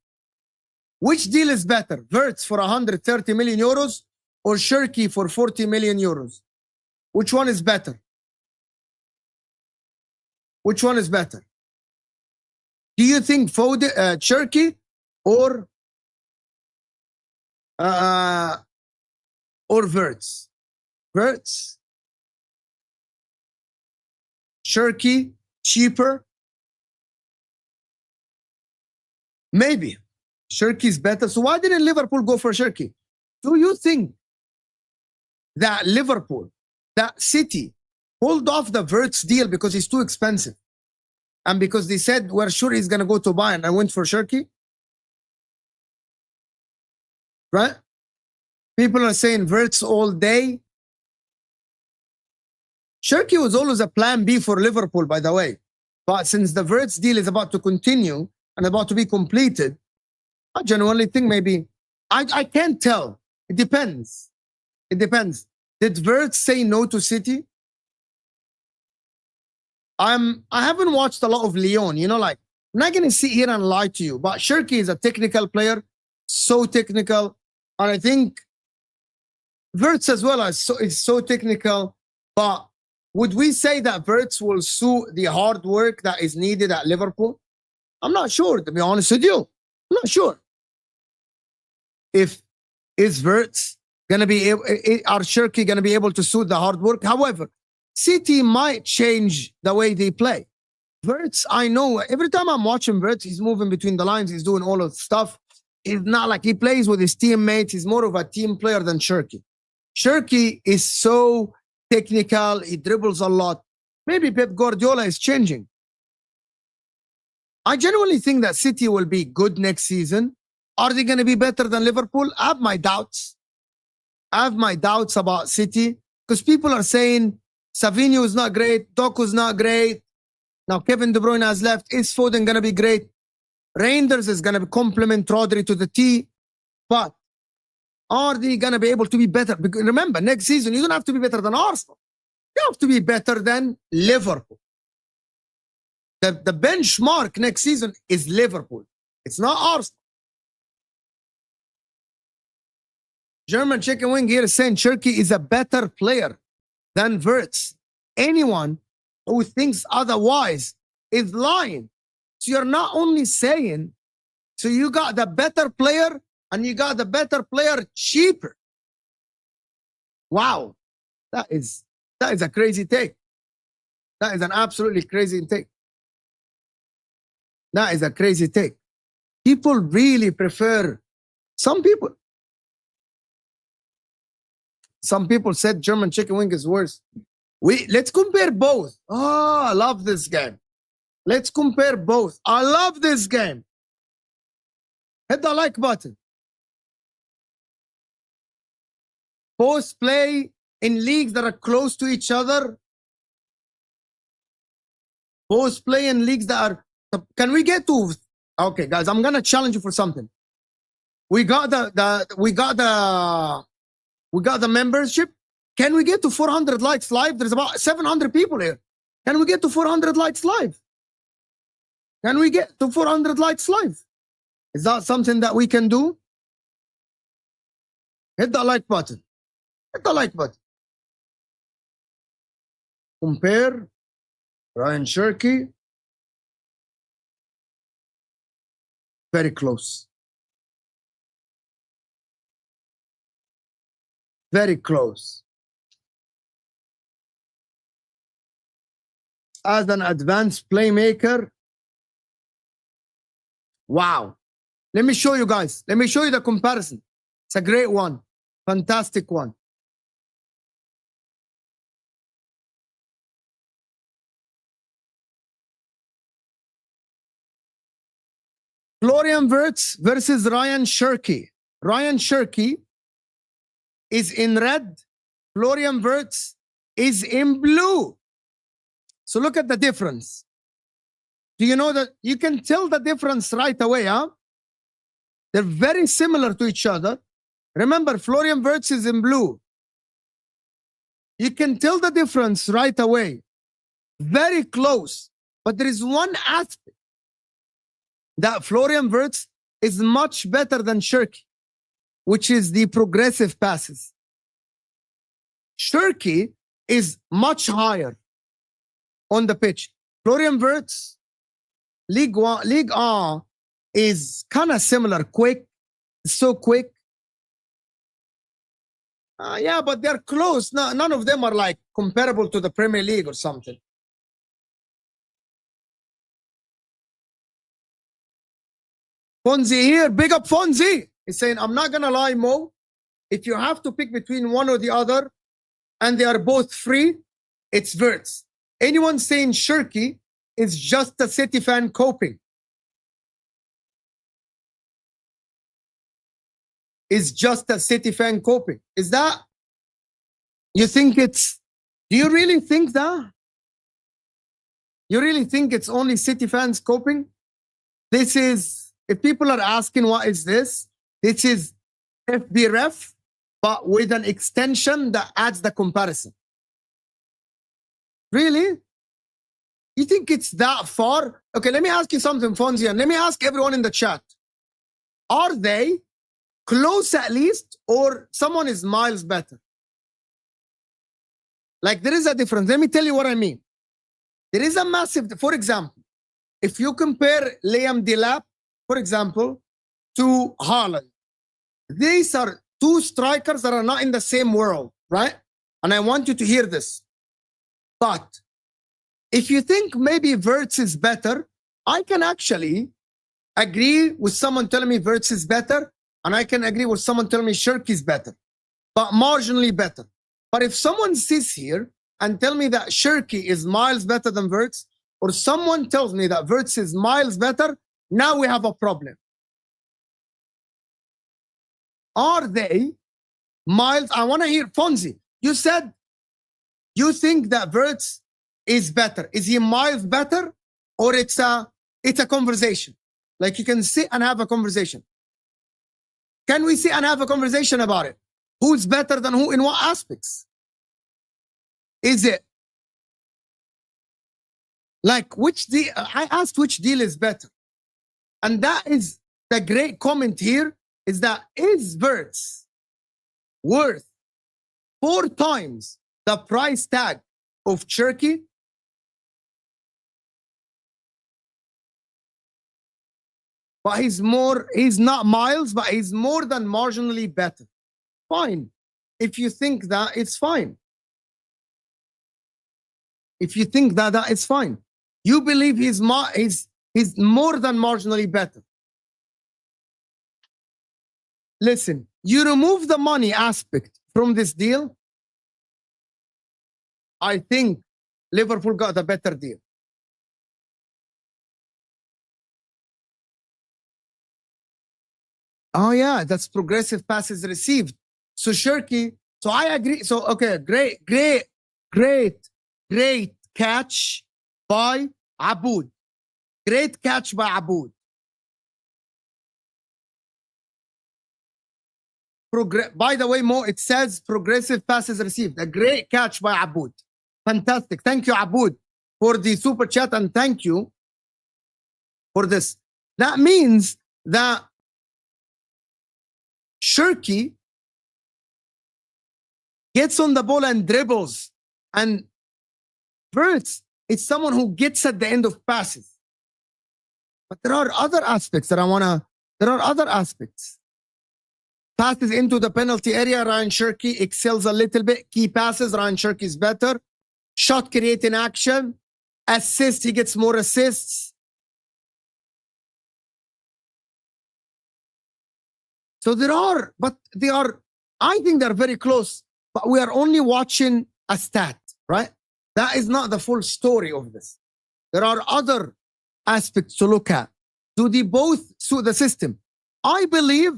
Which deal is better? Wirtz for 130 million euros or Cherki for 40 million euros? Which one is better? Which one is better? Do you think Foden, Cherki or Wirtz? Wirtz? Cherki? Cheaper? Maybe. Cherki is better. So why didn't Liverpool go for Cherki? Do you think that Liverpool, that City, pulled off the Wirtz deal because he's too expensive? And because they said, we're sure he's going to go to Bayern and went for Cherki? Right? People are saying Wirtz all day. Cherki was always a plan B for Liverpool, by the way. But since the Wirtz deal is about to continue and about to be completed, I genuinely think maybe, I can't tell. It depends. It depends. Did Wirtz say no to City? I haven't watched a lot of Lyon. You know, like, I'm not going to sit here and lie to you, but Cherki is a technical player, so technical. And I think Wirtz as well is so technical. But would we say that Wirtz will suit the hard work that is needed at Liverpool? I'm not sure, to be honest with you. I'm not sure. Is Wirtz going to be able, are Cherki going to be able to suit the hard work? However, City might change the way they play. Wirtz, I know, every time I'm watching Wirtz, he's moving between the lines, he's doing all of the stuff. It's not like he plays with his teammates. He's more of a team player than Cherki. Cherki is so technical. He dribbles a lot. Maybe Pep Guardiola is changing. I genuinely think that City will be good next season. Are they going to be better than Liverpool? I have my doubts. I have my doubts about City because people are saying Savinho is not great. Doku's not great. Now Kevin De Bruyne has left. Is Foden going to be great? Reijnders is going to complement Rodri to the T. But are they going to be able to be better? Because remember, next season, you don't have to be better than Arsenal. You have to be better than Liverpool. The benchmark next season is Liverpool. It's not Arsenal. German Chicken Wing here is saying Cherki is a better player than Wirtz. Anyone who thinks otherwise is lying. So you're not only saying, so you got the better player and you got the better player cheaper. Wow. That is a crazy take. That is an absolutely crazy take. That is a crazy take. People really prefer, some people said German Chicken Wing is worse. Let's compare both. Oh, I love this game. Let's compare both. I love this game. Hit the like button. Both play in leagues that are close to each other. Both play in leagues that are. Can we get to? Okay, guys, I'm gonna challenge you for something. We got the membership. Can we get to 400 likes live? There's about 700 people here. Can we get to 400 likes live? Can we get to 400 likes live? Is that something that we can do? Hit that like button. hit the like button. Compare Ryan Cherki. Very close. Very close. As an advanced playmaker, wow. Let me show you guys. Let me show you the comparison. It's a great one. Fantastic one. Florian Wirtz versus Ryan Cherki. Ryan Cherki is in red. Florian Wirtz is in blue. So look at the difference. Do you know that you can tell the difference right away, huh? They're very similar to each other. Remember, Florian Wirtz is in blue. You can tell the difference right away. Very close. But there is one aspect that Florian Wirtz is much better than Cherki, which is the progressive passes. Cherki is much higher on the pitch. Florian Wirtz, Ligue 1 is kind of similar, quick, so quick. Yeah, but they're close. No, none of them are like comparable to the Premier League or something. Fonzie here, big up Fonzie. He's saying, I'm not going to lie, Mo. If you have to pick between one or the other, and they are both free, it's Wirtz. Anyone saying Cherki is just a City fan coping. Is just a City fan coping. Is that, you think it's, do you really think that? You really think it's only City fans coping? This is, if people are asking what is this is FBref, but with an extension that adds the comparison. Really? You think it's that far? Okay, let me ask you something, Fonzie, and let me ask everyone in the chat. Are they close at least, or someone is miles better? Like, there is a difference. Let me tell you what I mean. There is a massive, for example, if you compare Liam Delap, for example, to Haaland, these are two strikers that are not in the same world, right? And I want you to hear this. But if you think maybe Wirtz is better, I can actually agree with someone telling me Wirtz is better, and I can agree with someone telling me Cherki is better, but marginally better. But if someone sits here and tell me that Cherki is miles better than Wirtz, or someone tells me that Wirtz is miles better, now we have a problem. Are they miles? I want to hear, Fonzie, you said you think that Wirtz is better. Is he miles better, or it's a conversation? Like, you can sit and have a conversation. Can we sit and have a conversation about it? Who's better than who in what aspects? Is it like which deal? I asked which deal is better, and that is the great comment here. Is that is Wirtz worth 4 times the price tag of Cherki? But he's not miles, but he's more than marginally better. Fine. If you think that, it's fine. If you think that, it's fine. You believe he's more than marginally better. Listen, you remove the money aspect from this deal, I think Liverpool got a better deal. Oh yeah, that's progressive passes received. So Cherki, so I agree. So okay, great catch by Aboud. Great catch by Aboud. By the way, Mo, it says progressive passes received. A great catch by Aboud. Fantastic. Thank you, Aboud, for the super chat, and thank you for this. That means that Cherki gets on the ball and dribbles. And Wirtz is someone who gets at the end of passes. But there are other aspects that there are other aspects. Passes into the penalty area, Ryan Cherki excels a little bit. Key passes, Ryan Cherki is better. Shot creating action. Assists, he gets more assists. So I think they're very close, but we are only watching a stat, right? That is not the full story of this. There are other aspects to look at. Do they both suit the system? I believe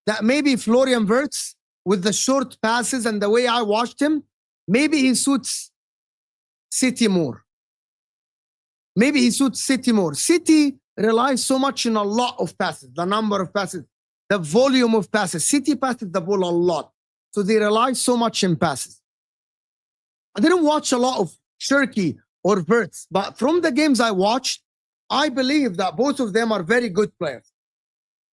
that maybe Florian Wirtz, with the short passes and the way I watched him, maybe he suits City more. Maybe he suits City more. City relies so much on a lot of passes, the number of passes, the volume of passes. City passes the ball a lot. So they rely so much in passes. I didn't watch a lot of Cherki or Wirtz, but from the games I watched, I believe that both of them are very good players.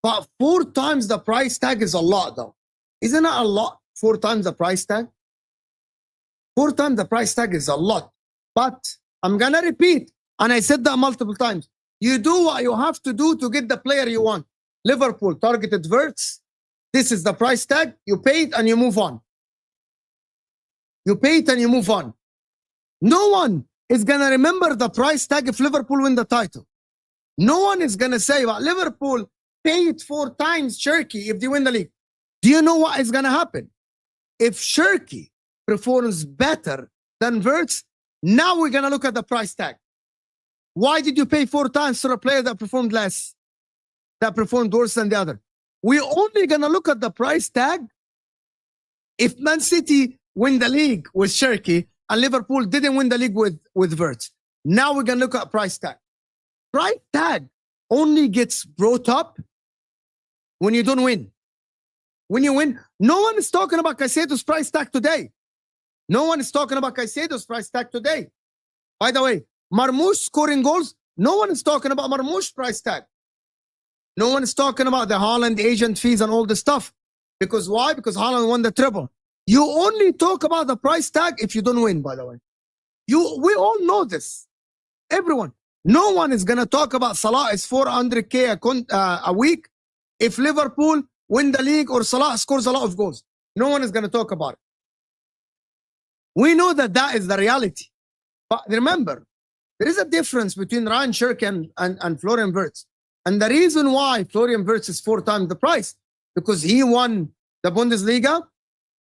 But 4 times the price tag is a lot, though. Isn't it a lot? 4 times the price tag? 4 times the price tag is a lot. But I'm going to repeat, and I said that multiple times. You do what you have to do to get the player you want. Liverpool targeted Wirtz. This is the price tag. You pay it and you move on. You pay it and you move on. No one is going to remember the price tag if Liverpool win the title. No one is going to say, well, Liverpool paid 4 times Cherki if they win the league. Do you know what is going to happen? If Cherki performs better than Wirtz, now we're going to look at the price tag. Why did you pay 4 times for a player that performed less, that performed worse than the other? We're only going to look at the price tag if Man City win the league with Cherki and Liverpool didn't win the league with Wirtz. Now we're going to look at price tag. Price tag only gets brought up when you don't win. When you win, no one is talking about Caicedo's price tag today. No one is talking about Caicedo's price tag today. By the way, Marmoush scoring goals, no one is talking about Marmoush's price tag. No one is talking about the Haaland agent fees and all this stuff. Because why? Because Haaland won the treble. You only talk about the price tag if you don't win, by the way. We all know this. Everyone. No one is going to talk about Salah is 400K a week if Liverpool win the league or Salah scores a lot of goals. No one is going to talk about it. We know that that is the reality. But remember, there is a difference between Ryan Cherki and Florian Wirtz. And the reason why Florian Wirtz is 4 times the price, because he won the Bundesliga,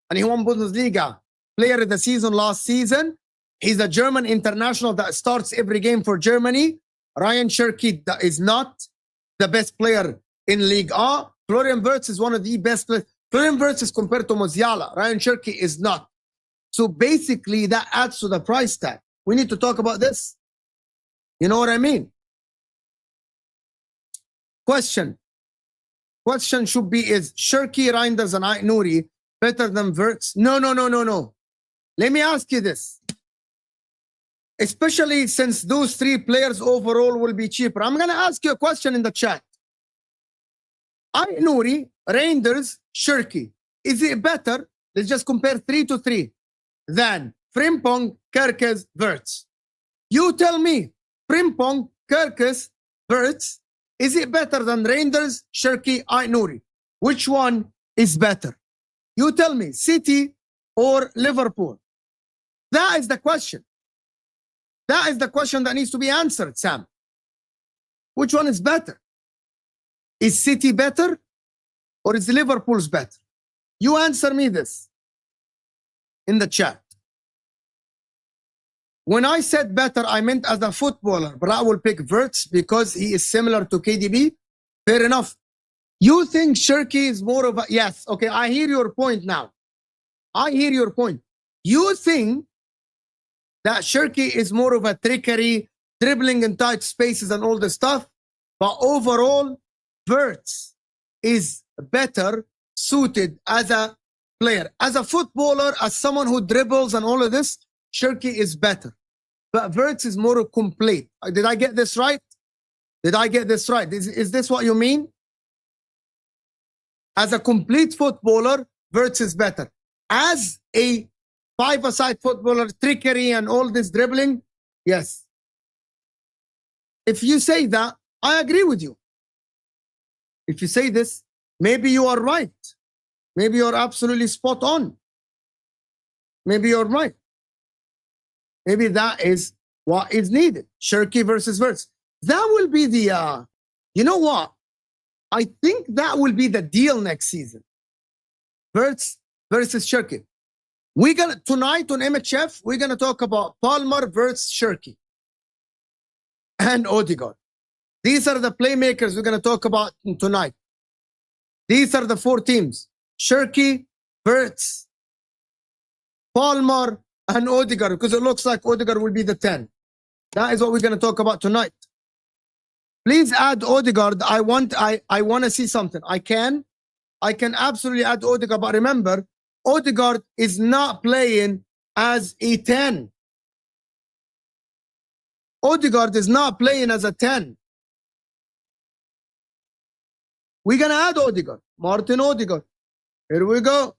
and he won Bundesliga Player of the Season last season. He's a German international that starts every game for Germany. Ryan Cherki is not the best player in League A. Florian Wirtz is one of the best players. Florian Wirtz is compared to Musiala. Ryan Cherki is not. So basically, that adds to the price tag. We need to talk about this. You know what I mean? Question should be, is Cherki, Reijnders, and Aït-Nouri better than Wirtz? No. Let me ask you this. Especially since those 3 players overall will be cheaper. I'm going to ask you a question in the chat. Aït-Nouri, Reijnders, Cherki. Is it better? Let's just compare 3 to 3 than Frimpong, Gyokeres, Wirtz. You tell me, Frimpong, Gyokeres, Wirtz, is it better than Reijnders, Cherki, Aït-Nouri? Which one is better? You tell me, City or Liverpool? That is the question. That is the question that needs to be answered, Sam. Which one is better? Is City better or is Liverpool's better? You answer me this in the chat. When I said better, I meant as a footballer, but I will pick Wirtz because he is similar to KDB. Fair enough. You think Cherki is more of a... Yes, okay, I hear your point now. I hear your point. You think that Cherki is more of a trickery, dribbling in tight spaces and all this stuff, but overall, Wirtz is better suited as a player. As a footballer, as someone who dribbles and all of this, Cherki is better. But Wirtz is more complete. Did I get this right? Did I get this right? Is this what you mean? As a complete footballer, Wirtz is better. as a five-a-side footballer, trickery and all this dribbling, yes. If you say that, I agree with you. If you say this, maybe you are right. Maybe you're absolutely spot on. Maybe you're right. Maybe that is what is needed. Cherki versus Wirtz. That will be the, you know what? I think that will be the deal next season. Wirtz versus Cherki. We're gonna tonight on MHF, we're gonna talk about Palmer versus Cherki and Odegaard. These are the playmakers we're gonna talk about tonight. These are the four teams: Cherki, Wirtz, Palmer, and Odegaard, because it looks like Odegaard will be the 10. That is what we're gonna talk about tonight. Please add Odegaard. I want to see something. I can absolutely add Odegaard, but remember, Odegaard is not playing as a 10. Odegaard is not playing as a 10. We're going to add Odegaard. Martin Odegaard. Here we go.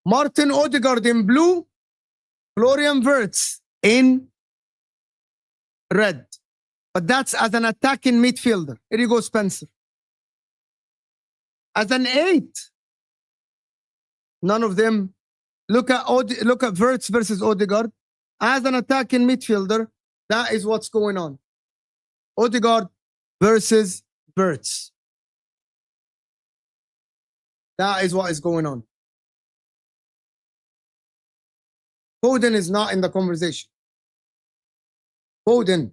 Martin Odegaard in blue. Florian Wirtz in red. But that's as an attacking midfielder. Here you go, Spencer. As an 8. None of them. Look at Wirtz versus Odegaard. As an attacking midfielder, that is what's going on. Odegaard versus Wirtz. That is what is going on. Foden is not in the conversation. Foden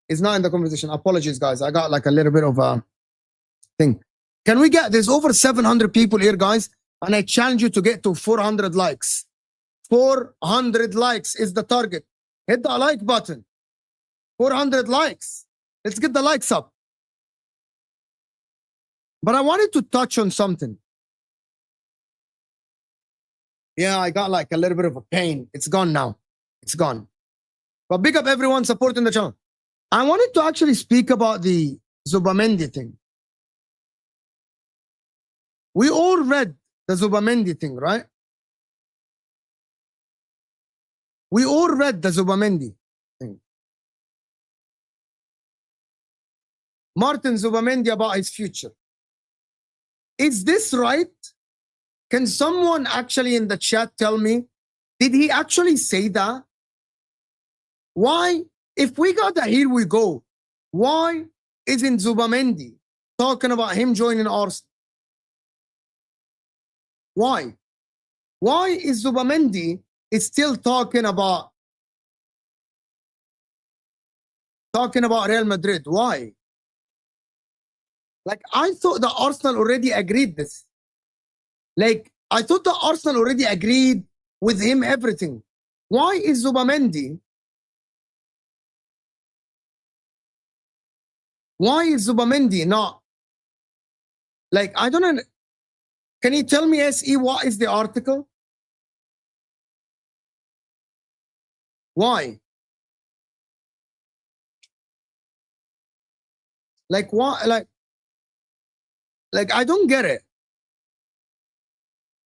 is not in the conversation. Apologies, guys. I got like a little bit of a thing. Can we get, there's over 700 people here, guys, and I challenge you to get to 400 likes. 400 likes is the target. Hit the like button. 400 likes. Let's get the likes up. But I wanted to touch on something. Yeah, I got like a little bit of a pain. It's gone now. It's gone. But big up everyone supporting the channel. I wanted to actually speak about the Zubimendi thing. We all read the Zubimendi thing, right? We all read the Zubimendi thing. Martin Zubimendi about his future. Is this right? Can someone actually in the chat tell me, did he actually say that? Why, if we got that, here we go. Why isn't Zubimendi talking about him joining Arsenal? Why? Why is Zubimendi still talking about Real Madrid? Why? Like, I thought the Arsenal already agreed this. Like, I thought the Arsenal already agreed with him everything. Why is Zubimendi? Why is Zubimendi not? Like, I don't know. Can you tell me, SE, what is the article? Why? Like, what? Like, I don't get it.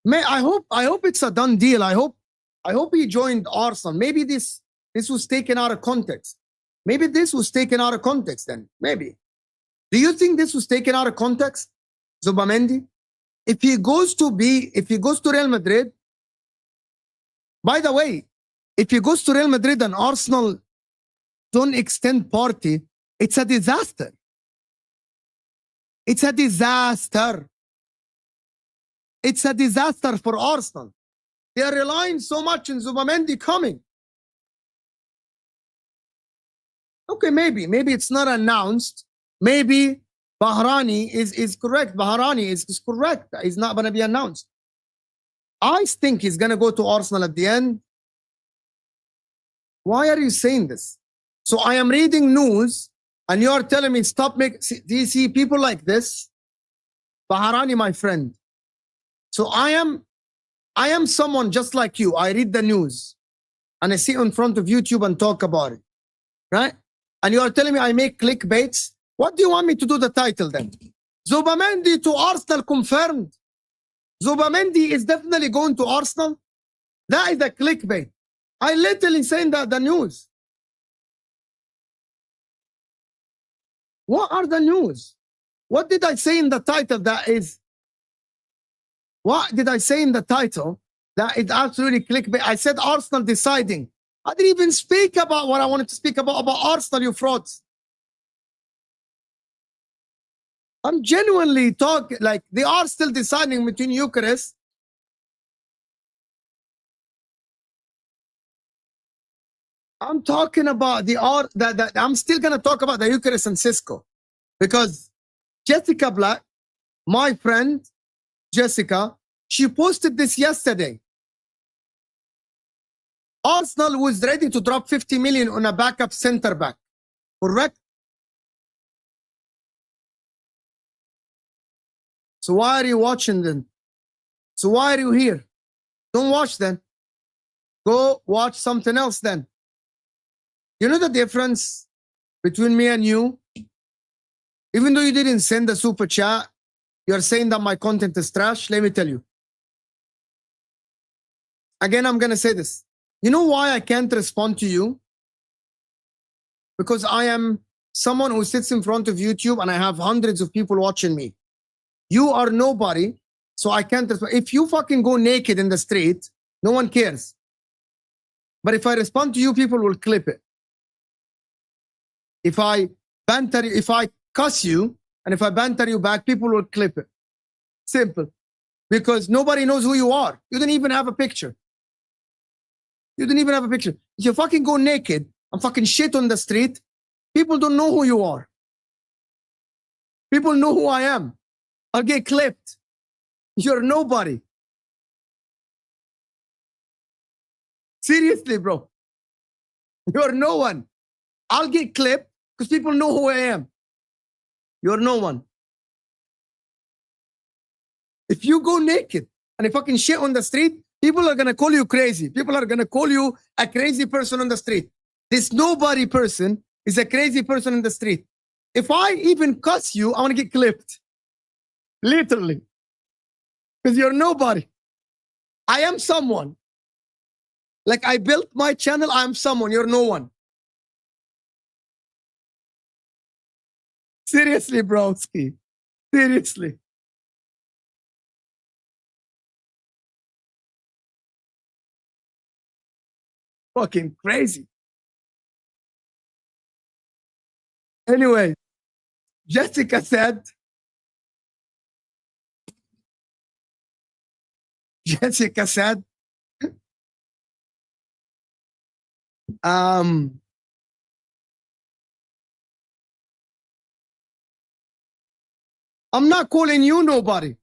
I hope it's a done deal. I hope he joined Arsenal. Maybe this was taken out of context. Maybe this was taken out of context then. Maybe. Do you think this was taken out of context, Zubimendi? If he goes to Real Madrid, by the way, if he goes to Real Madrid and Arsenal don't extend party, it's a disaster. It's a disaster. It's a disaster for Arsenal. They are relying so much on Zubimendi coming. Okay, maybe it's not announced. Maybe Bahrani is correct. Bahrani is correct. He's not going to be announced. I think he's going to go to Arsenal at the end. Why are you saying this? So I am reading news and you are telling me stop making. Do you see people like this? Bahrani, my friend. So I am someone just like you. I read the news and I sit in front of YouTube and talk about it. right? And you are telling me I make clickbaits. What do you want me to do the title then? Zubimendi to Arsenal confirmed. Zubimendi is definitely going to Arsenal. That is a clickbait. I literally saying that the news. What are the news? What did I say in the title that is? What did I say in the title that is absolutely clickbait? I said Arsenal deciding. I didn't even speak about what I wanted to speak about Arsenal, you frauds. I'm genuinely talking, like they are still deciding between Gyokeres. I'm talking about the art that I'm still gonna talk about the Gyokeres and Sesko. Because Jessica Black, my friend Jessica, she posted this yesterday. Arsenal was ready to drop 50 million on a backup center back. Correct? So why are you watching then? So why are you here? Don't watch then. Go watch something else then. You know the difference between me and you? Even though you didn't send the super chat, you're saying that my content is trash. Let me tell you. Again, I'm going to say this. You know why I can't respond to you? Because I am someone who sits in front of YouTube and I have hundreds of people watching me. You are nobody, so I can't respond. If you fucking go naked in the street, no one cares. But if I respond to you, people will clip it. If I banter you, if I cuss you, and if I banter you back, people will clip it. Simple. Because nobody knows who you are. You didn't even have a picture. You didn't even have a picture. If you fucking go naked and fucking shit on the street, people don't know who you are. People know who I am. I'll get clipped. You're nobody. Seriously, bro. You're no one. I'll get clipped because people know who I am. You're no one. If you go naked and you fucking shit on the street, people are going to call you crazy. People are going to call you a crazy person on the street. This nobody person is a crazy person in the street. If I even cuss you, I want to get clipped. Literally. Because you're nobody. I am someone. Like I built my channel, I am someone. You're no one. Seriously, broski. Seriously. Fucking crazy. Anyway, Jessica said, I'm not calling you nobody.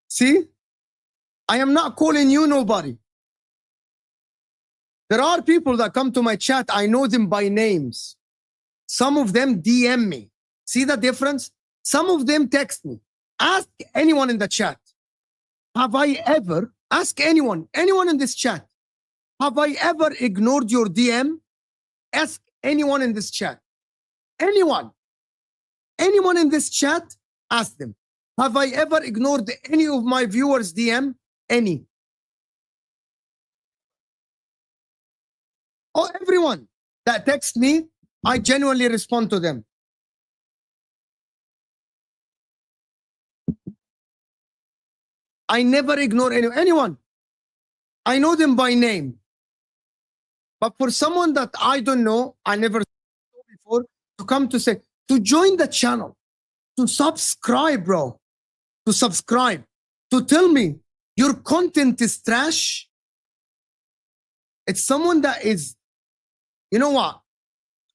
See? I am not calling you nobody. There are people that come to my chat. I know them by names. Some of them DM me. See the difference? Some of them text me. Ask anyone in the chat. Have I ever, ask anyone in this chat. Have I ever ignored your DM? Ask anyone in this chat. Anyone in this chat, ask them. Have I ever ignored any of my viewers' DM? Any. Oh, everyone that texts me, I genuinely respond to them. I never ignore anyone. I know them by name. But for someone that I don't know, I never saw before, to come to say, to join the channel, to subscribe, bro, to subscribe, to tell me your content is trash. It's someone that is, you know what?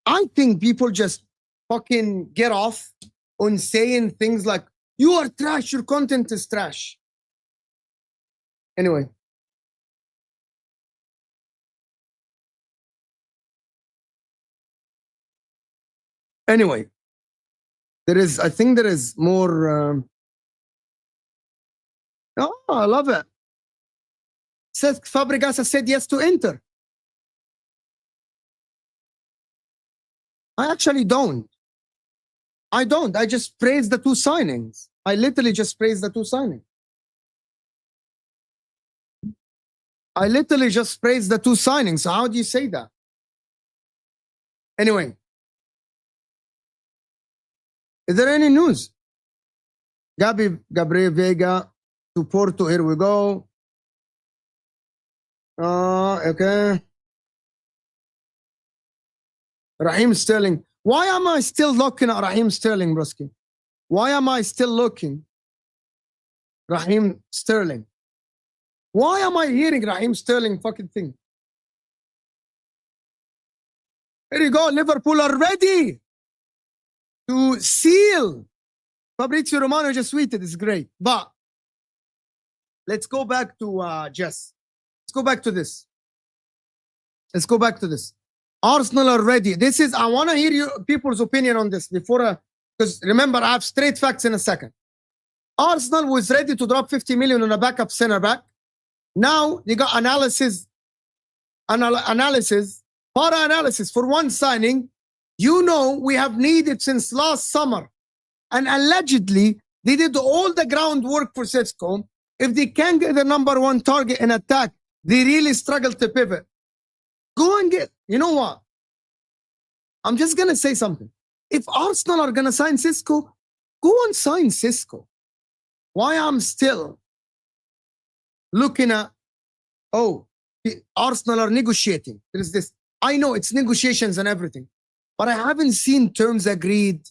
I think people just fucking get off on saying things like, you are trash, your content is trash. Anyway. Anyway, I think there is more. Oh, I love it. Says Fabregas said yes to Inter. I actually don't. I don't. I just praise the two signings. I literally just praise the two signings. I literally just praise the two signings. So how do you say that? Anyway, is there any news? Gabriel Vega to Porto. Here we go. Okay. Raheem Sterling. Why am I still looking at Raheem Sterling, broski? Why am I still looking? Raheem Sterling. Why am I hearing Raheem Sterling fucking thing? Here you go. Liverpool are ready to seal. Fabrizio Romano just tweeted. It's great. But let's go back to Jess. Let's go back to this. Let's go back to this. Arsenal are ready. This is, I want to hear you people's opinion on this before, because remember, I have straight facts in a second. Arsenal was ready to drop 50 million on a backup center back. Now they got analysis for one signing. You know, we have needed since last summer. And allegedly, they did all the groundwork for Sesko. If they can't get the number one target in attack, they really struggle to pivot. Go and get, you know what? I'm just going to say something. If Arsenal are going to sign Sesko, go and sign Sesko. Why I'm still looking at, oh, Arsenal are negotiating. There is this. I know it's negotiations and everything, but I haven't seen terms agreed.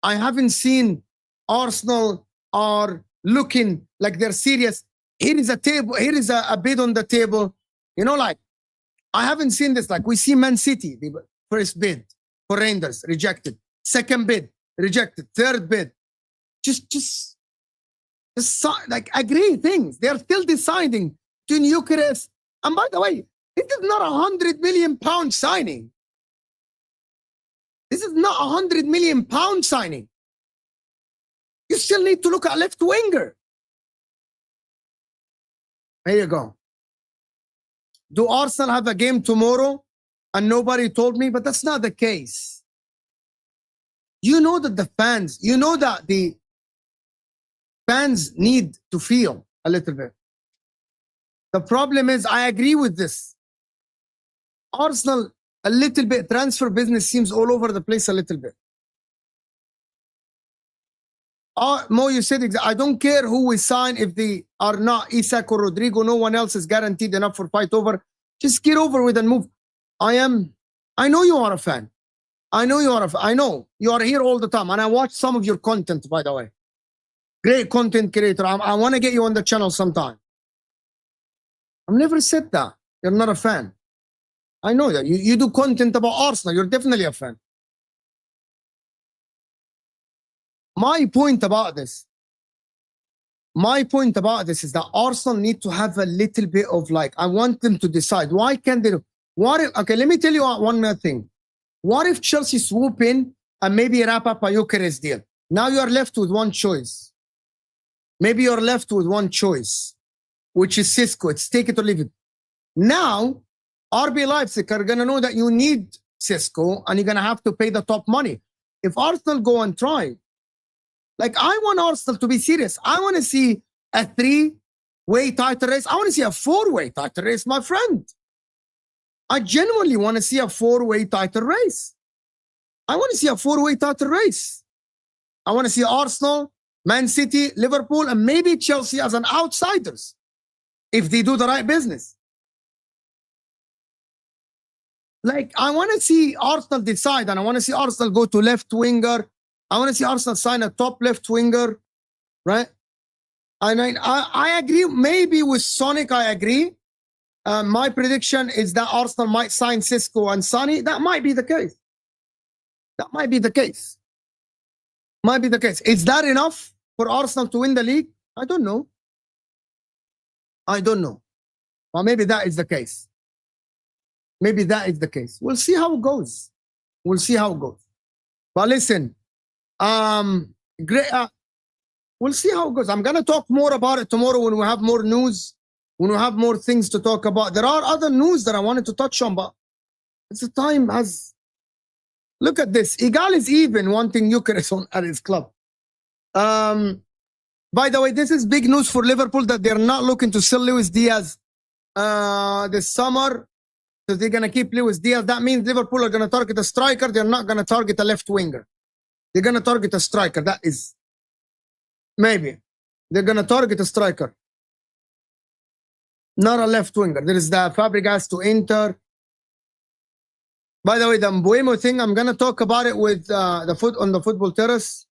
I haven't seen Arsenal are looking like they're serious. Here is a table. Here is a bid on the table. You know, like, I haven't seen this. Like, we see Man City, the first bid for Reijnders, rejected. Second bid, rejected. Third bid. Just like, agree things. They're still deciding between Gyokeres. And by the way, this is not £100 million signing. This is not £100 million signing. You still need to look at left winger. There you go. Do Arsenal have a game tomorrow and nobody told me? But that's not the case. You know that the fans, you know that the fans need to feel a little bit. The problem is, I agree with this. Arsenal, a little bit, transfer business seems all over the place a little bit. Mo, you said, I don't care who we sign if they are not Isak or Rodrigo. No one else is guaranteed enough for fight over. Just get over with and move. I know you are a fan. I know you are here all the time. And I watch some of your content, by the way. Great content creator. I want to get you on the channel sometime. I've never said that. You're not a fan. I know that. You do content about Arsenal. You're definitely a fan. My point about this is that Arsenal need to have a little bit of, like, I want them to decide. Why can't they do? What if, okay, let me tell you one more thing. What if Chelsea swoop in and maybe wrap up a Gyokeres deal? Now you are left with one choice. Maybe you're left with one choice, which is Sesko. It's take it or leave it. Now, RB Leipzig are going to know that you need Sesko and you're going to have to pay the top money. If Arsenal go and try, like, I want Arsenal to be serious. I want to see a 3-way title race. I want to see a 4-way title race, my friend. I genuinely want to see a 4-way title race. I want to see a 4-way title race. I want to see Arsenal, Man City, Liverpool, and maybe Chelsea as an outsiders if they do the right business. Like, I want to see Arsenal decide, and I want to see Arsenal go to left winger. I want to see Arsenal sign a top left winger, right? And I agree. Maybe with Sonic, I agree. My prediction is that Arsenal might sign Sesko and Sonny. That might be the case. That might be the case. Might be the case. Is that enough for Arsenal to win the league? I don't know. I don't know. Or maybe that is the case. Maybe that is the case. We'll see how it goes. We'll see how it goes. But listen, great. We'll see how it goes. I'm gonna talk more about it tomorrow when we have more news, when we have more things to talk about. There are other news that I wanted to touch on, but it's the time has Look at this. Igal is even wanting Gyokeres at his club. By the way, this is big news for Liverpool that they're not looking to sell Luis Diaz this summer. So they're going to keep Luis Diaz. That means Liverpool are going to target a striker. They're not going to target a left winger. They're going to target a striker. That is maybe. They're going to target a striker. Not a left winger. There is the Fabregas to Inter. By the way, the Mbuemo thing, I'm going to talk about it with on the football terrace.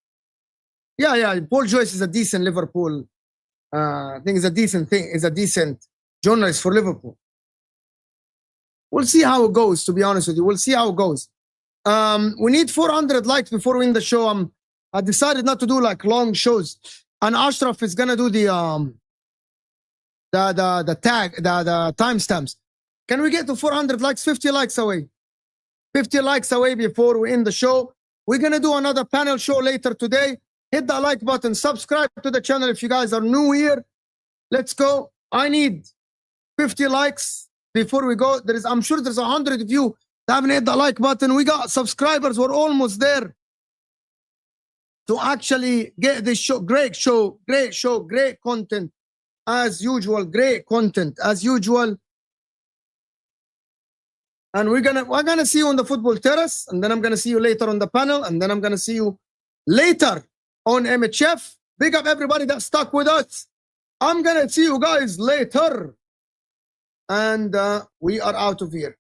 Yeah. Paul Joyce is a decent Liverpool. I think it's a decent thing. It's a decent journalist for Liverpool. We'll see how it goes, to be honest with you. We'll see how it goes. We need 400 likes before we end the show. I decided not to do like long shows. And Ashraf is going to do the timestamps. Can we get to 400 likes? 50 likes away. 50 likes away before we end the show. We're going to do another panel show later today. Hit that like button. Subscribe to the channel if you guys are new here. Let's go. I need 50 likes before we go. I'm sure there's 100 of you that haven't hit the like button. We got subscribers. We're almost there to actually get this show. Great show. Great content. As usual, great content. As usual. And we're gonna see you on the football terrace, and then I'm gonna see you later on the panel, and then I'm gonna see you later on MHF. Big up everybody that stuck with us. I'm gonna see you guys later. And we are out of here.